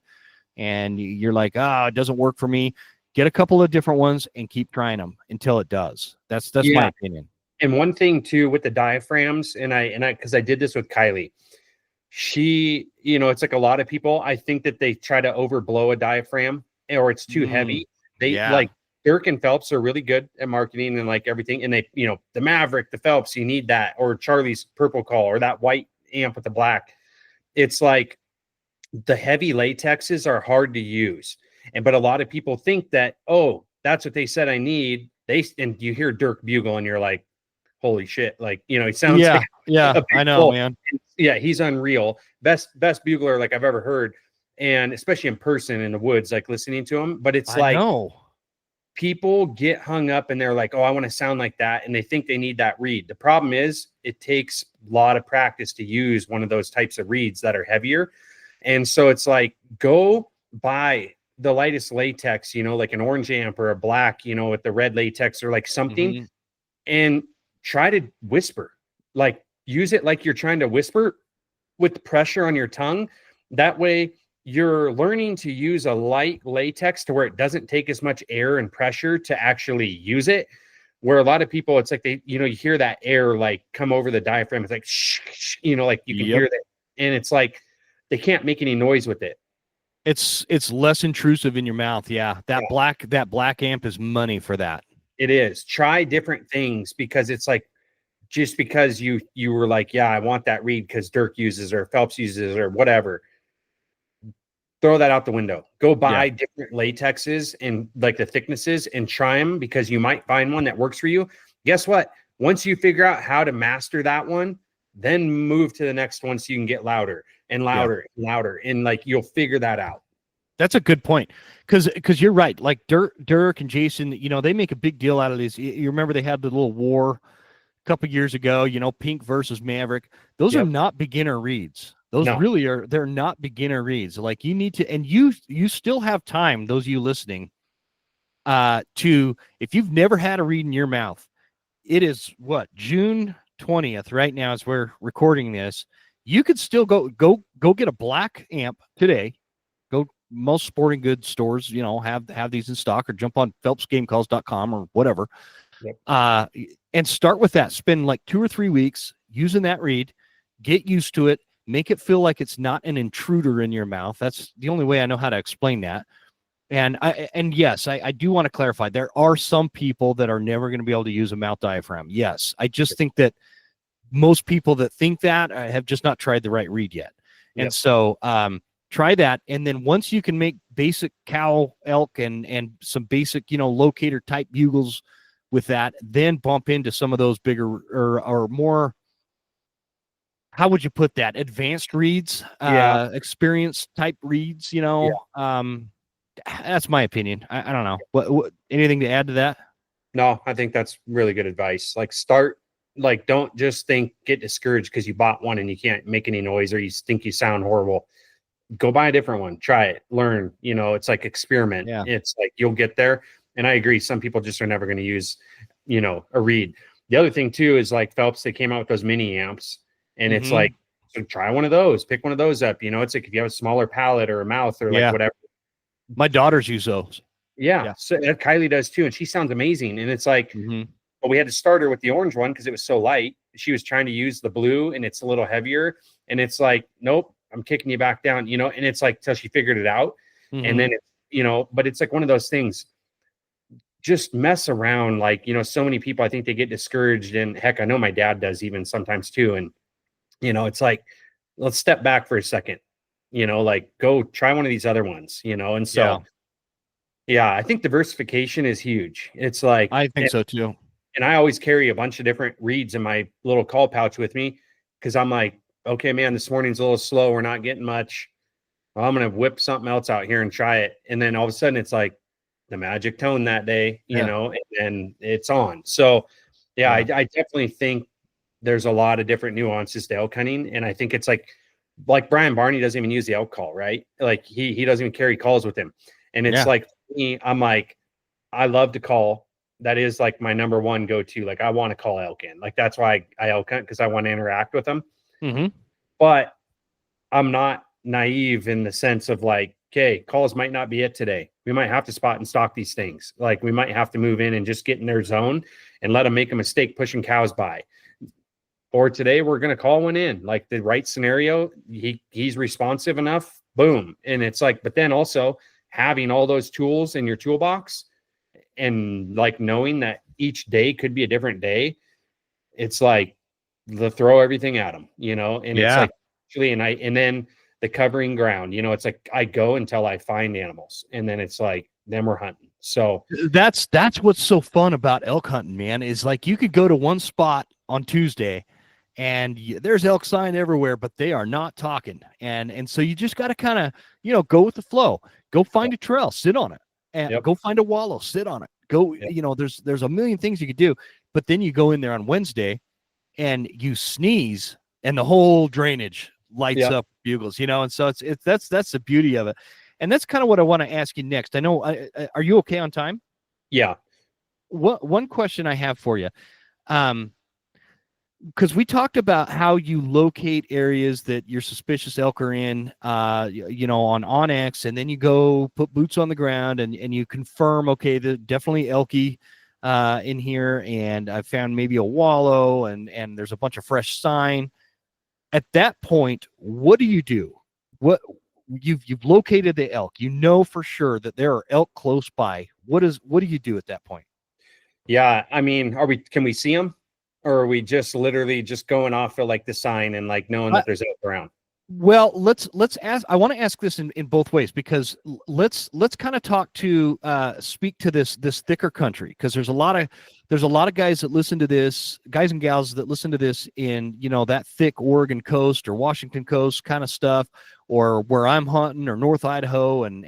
and you're like, it doesn't work for me, get a couple of different ones and keep trying them until it does. That's my opinion. And one thing too with the diaphragms, and I because I did this with Kylie, she, it's like a lot of people, I think that they try to overblow a diaphragm or it's too heavy. They like Dirk and Phelps are really good at marketing and like everything. And they, the Maverick, the Phelps, you need that, or Charlie's purple call or that white amp with the black. It's like the heavy latexes are hard to use. But a lot of people think that, oh, that's what they said I need. And you hear Dirk bugle and you're like, holy shit. Like, he sounds like I know, man. Yeah, he's unreal. Best bugler like I've ever heard. And especially in person in the woods, like listening to him. But it's people get hung up and they're like, oh, I want to sound like that. And they think they need that reed. The problem is it takes a lot of practice to use one of those types of reeds that are heavier. And so it's like, go buy the lightest latex, like an orange amp or a black, with the red latex or like something, and try to whisper, like use it like you're trying to whisper with pressure on your tongue. That way you're learning to use a light latex to where it doesn't take as much air and pressure to actually use it. Where a lot of people, it's like they, you hear that air like come over the diaphragm. It's like, like you can hear that. And it's like, they can't make any noise with it. It's less intrusive in your mouth. Yeah. That black amp is money for that. It is. Try different things, because it's like, just because you were like, yeah, I want that reed because Dirk uses or Phelps uses or whatever, throw that out the window. Go buy different latexes and like the thicknesses and try them, because you might find one that works for you. Guess what? Once you figure out how to master that one, then move to the next one so you can get louder and louder and louder. And like, you'll figure that out. That's a good point. Because you're right. Like Dirk and Jason, they make a big deal out of these. You remember they had the little war a couple years ago, Pink versus Maverick. Those are not beginner reads. Those really are. They're not beginner reads. Like you need to, and you still have time, those of you listening, to, if you've never had a reed in your mouth, it is June 20th right now as we're recording this. You could still go get a black amp today. Go, most sporting goods stores, have these in stock, or jump on phelpsgamecalls.com or whatever. And start with that. Spend like 2 or 3 weeks using that reed, get used to it, make it feel like it's not an intruder in your mouth. That's the only way I know how to explain that. And yes, I do want to clarify, there are some people that are never going to be able to use a mouth diaphragm. Yes. I just think that most people that think that have just not tried the right reed yet. And so, try that. And then once you can make basic cow, elk, and some basic, locator type bugles with that, then bump into some of those bigger or more, how would you put that? Advanced reeds, experience type reeds, that's my opinion. I don't know. What anything to add to that? No, I think that's really good advice. Like start like, don't just get discouraged because you bought one and you can't make any noise or you think you sound horrible. Go buy a different one, try it, learn, it's like experiment. Yeah. It's like, you'll get there. And I agree. Some people just are never going to use, a reed. The other thing too, is like Phelps, they came out with those mini amps, and it's like, so try one of those, pick one of those up. It's like, if you have a smaller palate or a mouth or like whatever. My daughters use those. Yeah. So Kylie does too. And she sounds amazing. And it's like, but we had to start her with the orange one because it was so light. She was trying to use the blue and it's a little heavier. And it's like, nope, I'm kicking you back down, and it's like till she figured it out. And then, but it's like one of those things, just mess around. Like, so many people, I think they get discouraged, and heck, I know my dad does even sometimes too. And, it's like, let's step back for a second, like go try one of these other ones, and so, I think diversification is huge. It's like, I think so too. And I always carry a bunch of different reeds in my little call pouch with me, because I'm like, okay, man, this morning's a little slow. We're not getting much. Well, I'm going to whip something else out here and try it. And then all of a sudden it's like the magic tone that day, and it's on. So I definitely think there's a lot of different nuances to elk hunting. And I think it's like Brian Barney doesn't even use the elk call, right? Like he doesn't even carry calls with him. And it's like, me, I'm like, I love to call. That is like my number one go-to. Like, I want to call elk in. Like, that's why I elk hunt, because I want to interact with them. But I'm not naive in the sense of like, okay, calls might not be it today. We might have to spot and stalk these things. Like, we might have to move in and just get in their zone and let them make a mistake pushing cows by. Or today we're going to call one in, like the right scenario. He's responsive enough. Boom. And it's like, but then also having all those tools in your toolbox, and like knowing that each day could be a different day. It's like, throw everything at them, and it's like, actually, and then the covering ground, it's like, I go until I find animals, and then it's like, then we're hunting. So that's what's so fun about elk hunting, man, is like, you could go to one spot on Tuesday and there's elk sign everywhere, but they are not talking. And so you just got to kind of, go with the flow, go find a trail, sit on it, and go find a wallow, sit on it, go, there's a million things you could do. But then you go in there on Wednesday and you sneeze and the whole drainage lights up bugles, and so that's the beauty of it. And that's kind of what I want to ask you next. I know, are you okay on time? Yeah. One question I have for you, because we talked about how you locate areas that you're suspicious elk are in, on onX, and then you go put boots on the ground and you confirm, okay, the definitely elky in here, and I found maybe a wallow and there's a bunch of fresh sign. At that point, what do you do? What you've located the elk, for sure that there are elk close by. What do you do at that point? Yeah, I mean, can we see them? Or are we just literally just going off of like the sign and like knowing that there's elk around? Well, let's ask. I want to ask this in both ways, because let's kind of speak to this thicker country, because there's a lot of guys that listen to this, guys and gals that listen to this in that thick Oregon coast or Washington coast kind of stuff, or where I'm hunting, or North Idaho and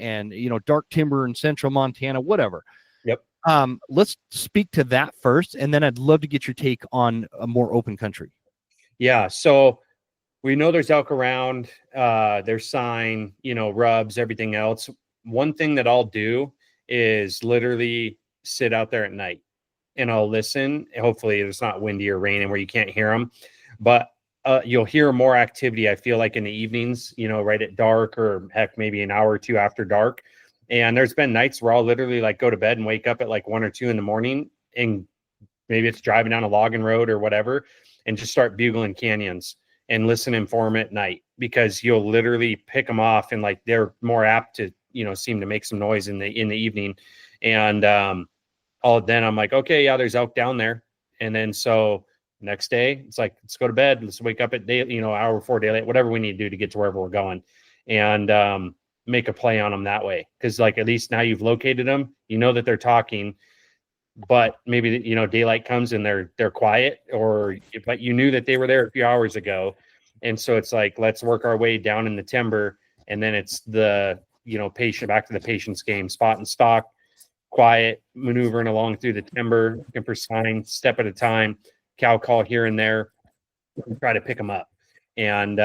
dark timber in central Montana, whatever. Yep. Let's speak to that first, and then I'd love to get your take on a more open country. Yeah. So we know there's elk around, there's sign, rubs, everything else. One thing that I'll do is literally sit out there at night and I'll listen. Hopefully it's not windy or raining where you can't hear them, but you'll hear more activity, I feel like, in the evenings, right at dark, or heck, maybe an hour or two after dark. And there's been nights where I'll literally like go to bed and wake up at like 1 or 2 in the morning, and maybe it's driving down a logging road or whatever, and just start bugling canyons and listen for them at night, because you'll literally pick them off, and like they're more apt to, seem to make some noise in the evening. And then I'm like, okay, yeah, there's elk down there. And then so next day it's like, let's go to bed. Let's wake up at day, hour before daylight, whatever we need to do to get to wherever we're going, and make a play on them that way. Cause like, at least now you've located them, that they're talking, but maybe, daylight comes and they're quiet, but you knew that they were there a few hours ago. And so it's like, let's work our way down in the timber. And then it's the, back to the patience game, spot and stalk, quiet, maneuvering along through the timber, looking for signs, step at a time, cow call here and there, try to pick them up, and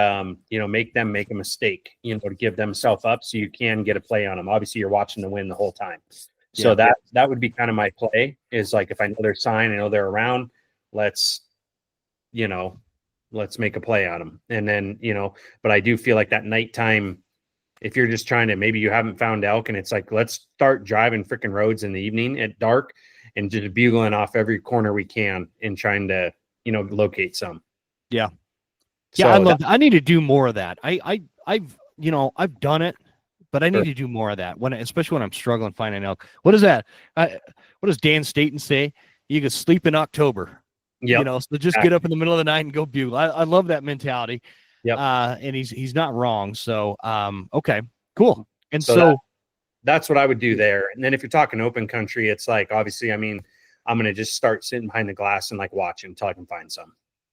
make them make a mistake, to give themselves up so you can get a play on them. Obviously, you're watching the win the whole time. So that would be kind of my play, is like, if I know their sign, I know they're around, let's make a play on them. And then, but I do feel like that nighttime, if you're just trying to, maybe you haven't found elk, and it's like, let's start driving freaking roads in the evening at dark and just bugling off every corner we can and trying to, locate some. Yeah. So I love that. I need to do more of that. I've done it, but I need to do more of that, especially when I'm struggling finding elk. What is that? What does Dan Staten say? You can sleep in October. Yeah. So just get up in the middle of the night and go bugle. I love that mentality. Yeah. And he's not wrong. So okay, cool. And that's what I would do there. And then if you're talking open country, it's like, obviously, I mean, I'm gonna just start sitting behind the glass and like watching until I can find some,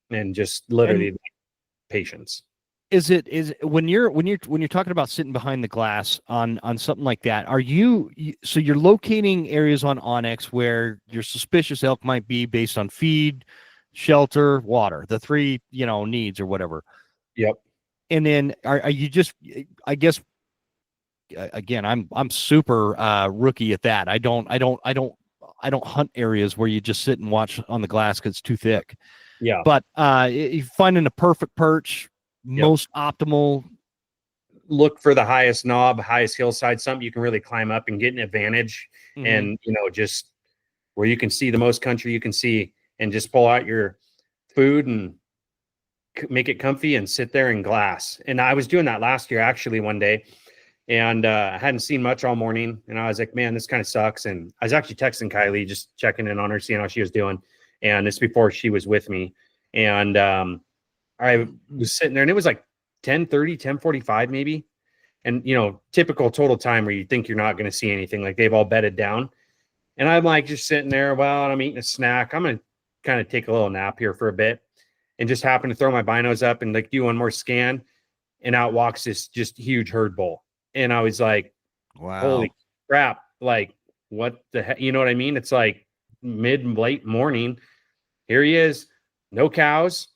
and just literally patience. Is when you're talking about sitting behind the glass on something like that, are you're locating areas on Onyx where your suspicious elk might be based on feed, shelter, water, the three needs or whatever? Yep. And then are you just, I guess, again, I'm super rookie at that. I don't hunt areas where you just sit and watch on the glass because it's too thick. Yeah. But you finding a perfect perch, most optimal. Look for the highest knob, highest hillside, something you can really climb up and get an advantage. And just where you can see the most country you can see, and just pull out your food and make it comfy and sit there in glass. And I was doing that last year, actually, one day, and I hadn't seen much all morning, and I was like, man, this kind of sucks. And I was actually texting Kylie, just checking in on her, seeing how she was doing. And this before she was with me. And I was sitting there, and it was like 10:30, 10:45 maybe. And, typical total time where you think you're not going to see anything, like they've all bedded down. And I'm like, just sitting there, well, I'm eating a snack. I'm going to kind of take a little nap here for a bit, and just happen to throw my binos up and like do one more scan. And out walks this just huge herd bull. And I was like, wow, holy crap. Like, what the heck? You know what I mean? It's like late morning. Here he is. No cows,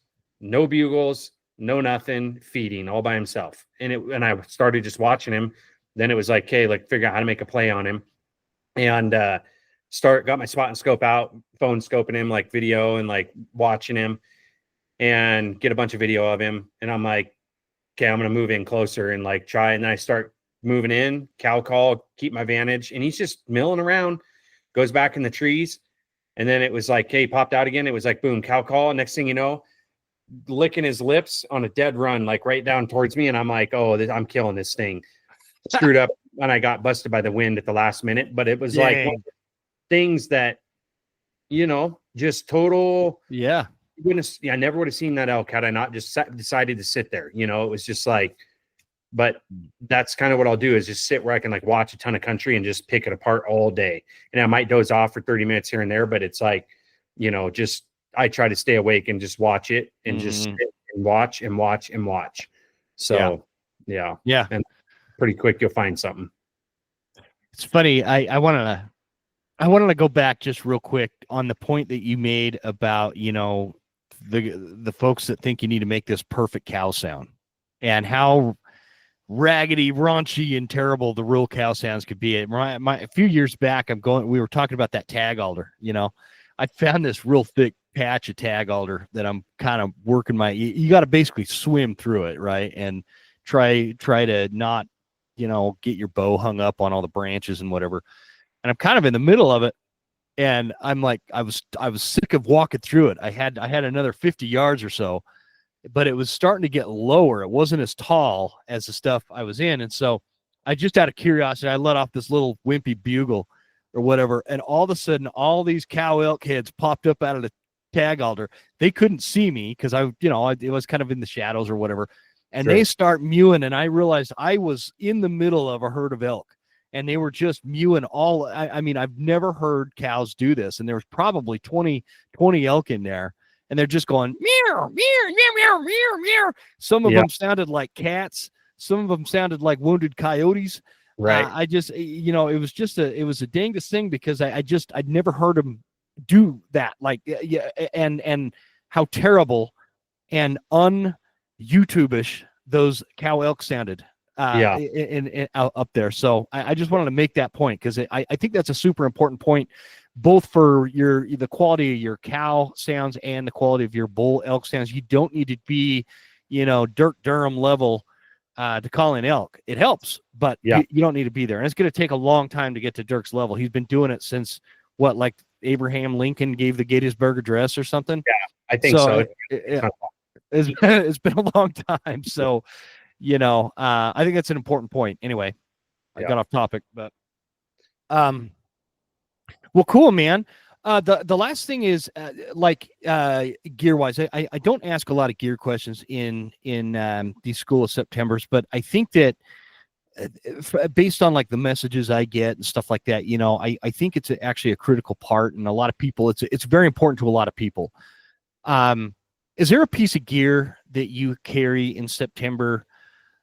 no bugles, no nothing, feeding all by himself. And I started just watching him. Then it was like, okay, like figure out how to make a play on him. And got my spot and scope out, phone scoping him, like video, and like watching him, and get a bunch of video of him. And I'm like, okay, I'm going to move in closer and like try. And then I start moving in, cow call, keep my vantage. And he's just milling around, goes back in the trees. And then it was like, okay, popped out again. It was like, boom, cow call. Next thing you know, licking his lips on a dead run, like right down towards me. And I'm like, oh, I'm killing this thing. Screwed up. And I got busted by the wind at the last minute. But it was like one of the things that, just total. Yeah. I never would have seen that elk had I not just decided to sit there. It was just like, but that's kind of what I'll do, is just sit where I can like watch a ton of country and just pick it apart all day. And I might doze off for 30 minutes here and there, but it's like, just I try to stay awake and just watch it and just sit and watch and watch and watch. So yeah. And pretty quick you'll find something. It's funny. I wanted to go back just real quick on the point that you made about, the folks that think you need to make this perfect cow sound, and how raggedy, raunchy, and terrible the real cow sounds could be. A few years back, we were talking about that tag alder. I found this real thick patch of tag alder that I'm kind of working you got to basically swim through it, right? And try to not, get your bow hung up on all the branches and whatever. And I'm kind of in the middle of it. And I'm like, I was sick of walking through it. I had another 50 yards or so, but it was starting to get lower. It wasn't as tall as the stuff I was in. And so I just, out of curiosity, I let off this little wimpy bugle or whatever. And all of a sudden, all these cow elk heads popped up out of the tag alder. They couldn't see me because it was kind of in the shadows or whatever. And they start mewing. And I realized I was in the middle of a herd of elk. And they were just mewing all. I mean, I've never heard cows do this. And there was probably 20 elk in there. And they're just going, meow, meow, meow, meow, meow, meow. Some of them sounded like cats. Some of them sounded like wounded coyotes. Right. It was a dangest thing, because I'd never heard them do that. Like, and how terrible and un-YouTubeish those cow elk sounded up there. So I just wanted to make that point, because I think that's a super important point, both for the quality of your cow sounds and the quality of your bull elk sounds. You don't need to be, Dirk Durham level to call in elk. It helps, but you don't need to be there. And it's going to take a long time to get to Dirk's level. He's been doing it since like Abraham Lincoln gave the Gettysburg Address or something. Yeah, I think so. It's been a long time. So, I think that's an important point. Anyway, I got off topic, but well, cool, man. The last thing is gear wise. I don't ask a lot of gear questions in the School of Septembers, but I think that based on like the messages I get and stuff like that, I think it's actually a critical part, and a lot of people, it's very important to a lot of people. Is there a piece of gear that you carry in September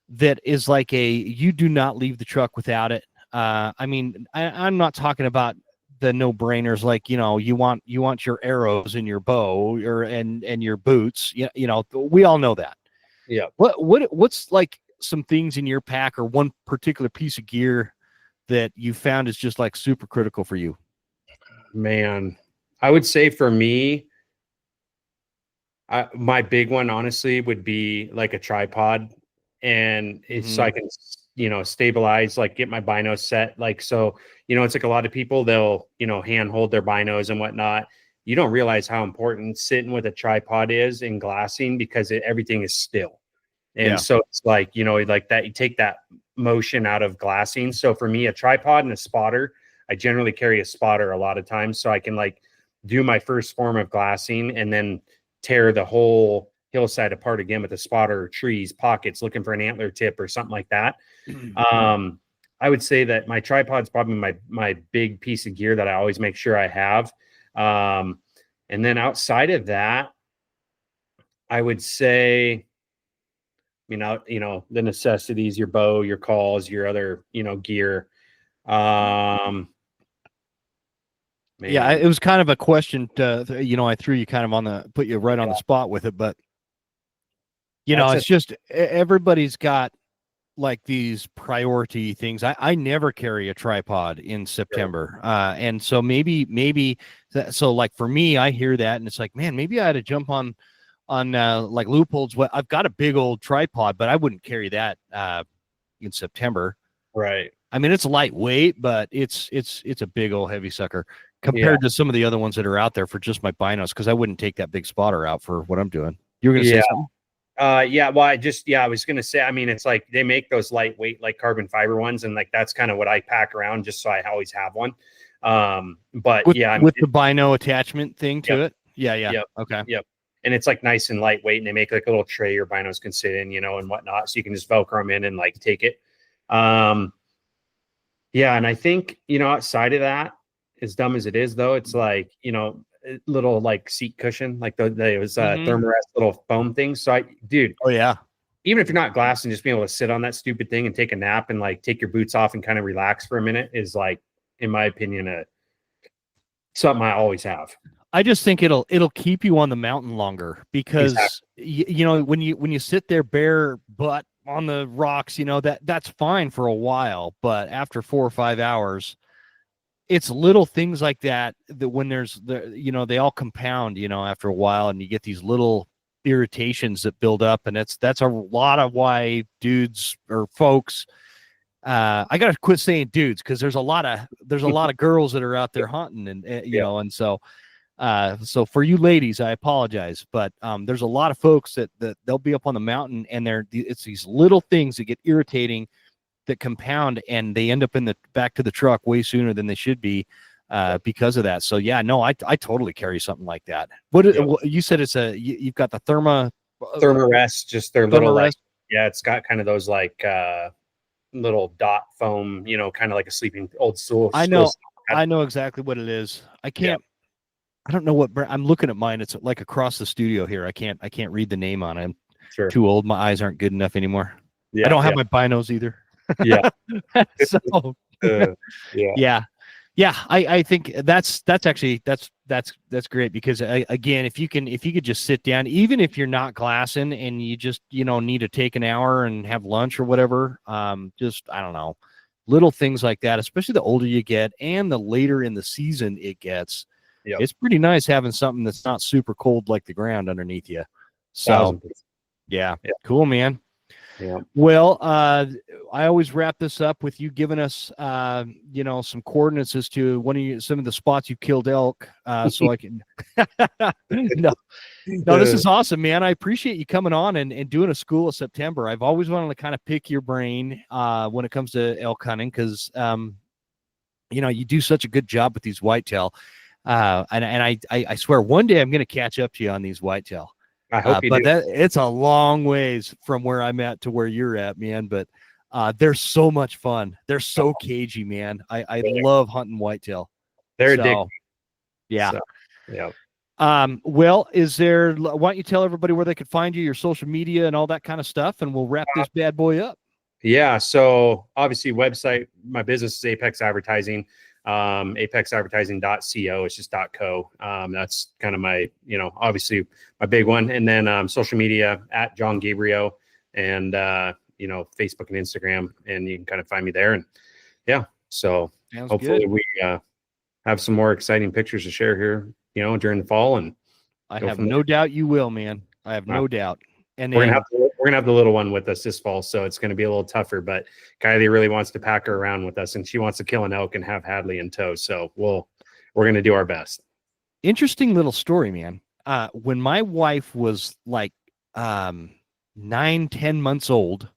that is like you do not leave the truck without it? I mean, I'm not talking about the no-brainers, like, you want your arrows and your bow and your boots. We all know that. Yeah. What's like some things in your pack, or one particular piece of gear that you found is just like super critical for you? Man, I would say for me, my big one honestly would be like a tripod, and it's so I can stabilize, like get my binos set, like, so it's like a lot of people, they'll hand hold their binos and whatnot. You don't realize how important sitting with a tripod is in glassing, because everything is still. And so it's like, like that, you take that motion out of glassing. So for me, a tripod and a spotter, I generally carry a spotter a lot of times, so I can like do my first form of glassing and then tear the whole hillside apart again with a spotter, or trees, pockets, looking for an antler tip or something like that. I would say that my tripod's probably my big piece of gear that I always make sure I have. And then outside of that, I would say, the necessities, your bow, your calls, your other, gear. Man. Yeah, it was kind of a question I threw you kind of put you right on the spot with it, but it's just everybody's got like these priority things. I never carry a tripod in September. And so maybe so like for me, I hear that and it's like, man, maybe I had to jump on like Leupold's. Well, I've got a big old tripod, but I wouldn't carry that in September. Right. I mean, it's lightweight, but it's a big old heavy sucker compared to some of the other ones that are out there for just my binos, because I wouldn't take that big spotter out for what I'm doing. You were going to say something? Well, I was going to say, I mean, it's like they make those lightweight, like carbon fiber ones. And like, that's kind of what I pack around just so I always have one. But with the bino attachment thing to it. Yeah. Yep. Okay. Yep. And it's like nice and lightweight, and they make like a little tray your binos can sit in, and whatnot. So you can just Velcro them in and like take it. And I think, outside of that, as dumb as it is though, it's like, little like seat cushion, like those Thermarest little foam things. So oh yeah, even if you're not glassing, just being able to sit on that stupid thing and take a nap and like take your boots off and kind of relax for a minute is like, in my opinion, something I always have. I just think it'll keep you on the mountain longer, because when you sit there bare butt on the rocks, that's fine for a while, but after 4 or 5 hours, it's little things like that when they all compound, after a while, and you get these little irritations that build up, and that's a lot of why dudes or folks, I gotta quit saying dudes, because there's a lot of girls that are out there hunting, and and so for you ladies, I apologize, but there's a lot of folks that they'll be up on the mountain, and it's these little things that get irritating, that compound, and they end up in the back to the truck way sooner than they should be because of that. So yeah, no, I totally carry something like that. What you said, you've got the Thermarest, just their little like, it's got kind of those like little dot foam, kind of like a sleeping old stool. I know exactly what it is. I don't know what I'm looking at mine. It's like across the studio here. I can't read the name on it. I'm too old. My eyes aren't good enough anymore. I don't have my binos either. Yeah. So Yeah, I think that's great because again, if you could just sit down, even if you're not glassing and you just need to take an hour and have lunch or whatever, just I don't know, little things like that. Especially the older you get and the later in the season it gets, it's pretty nice having something that's not super cold like the ground underneath you. So, yeah, cool, man. Yeah. Well, I always wrap this up with you giving us, some coordinates as to some of the spots you killed elk, so I can. No, this is awesome, man. I appreciate you coming on and doing a School of September. I've always wanted to kind of pick your brain when it comes to elk hunting because, you do such a good job with these whitetail, and I swear one day I'm going to catch up to you on these whitetail. I hope you but do. It's a long ways from where I'm at to where you're at, man. But they're so much fun. They're so cagey, man. I love hunting whitetail. They're addictive. Yeah. So, yeah. Well, why don't you tell everybody where they could find you, your social media and all that kind of stuff, and we'll wrap this bad boy up. Yeah. So obviously website, my business is Apex Advertising. apexadvertising.co. It's just .co. That's kind of my, obviously my big one. And then social media at Jon Gabrio and, Facebook and Instagram, and you can kind of find me there. And so Sounds hopefully good. we have some more exciting pictures to share here, during the fall. And I have no doubt you will, man. I have no doubt. And we're gonna have the little one with us this fall, so it's gonna be a little tougher. But Kylie really wants to pack her around with us, and she wants to kill an elk and have Hadley in tow. So we're gonna do our best. Interesting little story, man. When my wife was like 9-10 months old,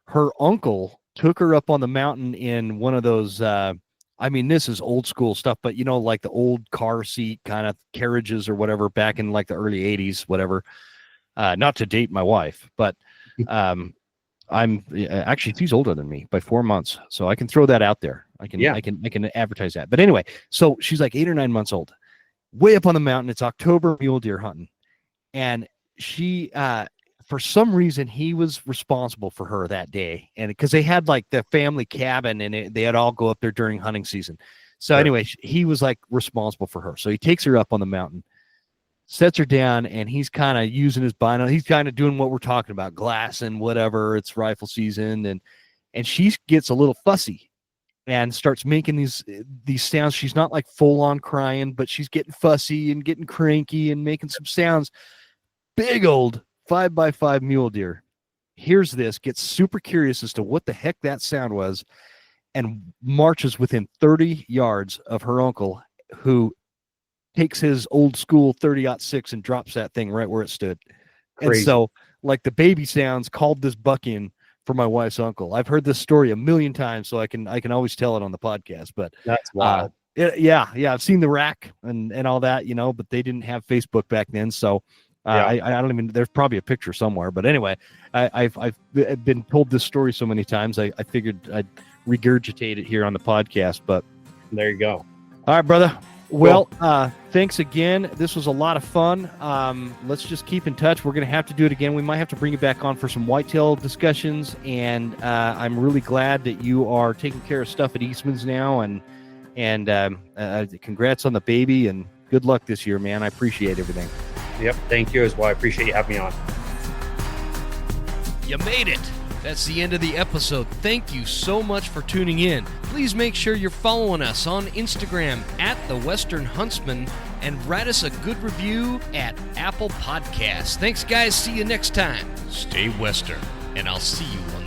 her uncle took her up on the mountain in one of those. This is old school stuff, but like the old car seat kind of carriages or whatever back in like the early 80s, whatever. Not to date my wife, but actually she's older than me by 4 months, so I can throw that out there. I can advertise that. But anyway, so she's like 8 or 9 months old, way up on the mountain. It's October, mule deer hunting, and she for some reason he was responsible for her that day, and because they had like the family cabin and they had all go up there during hunting season. So anyway, he was like responsible for her, so he takes her up on the mountain, sets her down, and he's kind of using his bino. He's kind of doing what we're talking about, glass and whatever. It's rifle season, and she gets a little fussy and starts making these sounds. She's not like full on crying, but she's getting fussy and getting cranky and making some sounds. Big old 5x5 mule deer hears this, gets super curious as to what the heck that sound was, and marches within 30 yards of her uncle, who takes his old school 30-06 and drops that thing right where it stood. Crazy. And so like the baby sounds called this buck in for my wife's uncle. I've heard this story a million times, so I can always tell it on the podcast, but that's wild. I've seen the rack and all that, but they didn't have Facebook back then. So I don't even, there's probably a picture somewhere, but anyway, I've been told this story so many times. I figured I'd regurgitate it here on the podcast, but there you go. All right, brother. Well, thanks again. This was a lot of fun. Let's just keep in touch. We're going to have to do it again. We might have to bring you back on for some whitetail discussions. And I'm really glad that you are taking care of stuff at Eastman's now. And congrats on the baby, and good luck this year, man. I appreciate everything. Yep. Thank you as well. I appreciate you having me on. You made it. That's the end of the episode. Thank you so much for tuning in. Please make sure you're following us on Instagram at The Western Huntsman, and write us a good review at Apple Podcasts. Thanks, guys. See you next time. Stay Western, and I'll see you on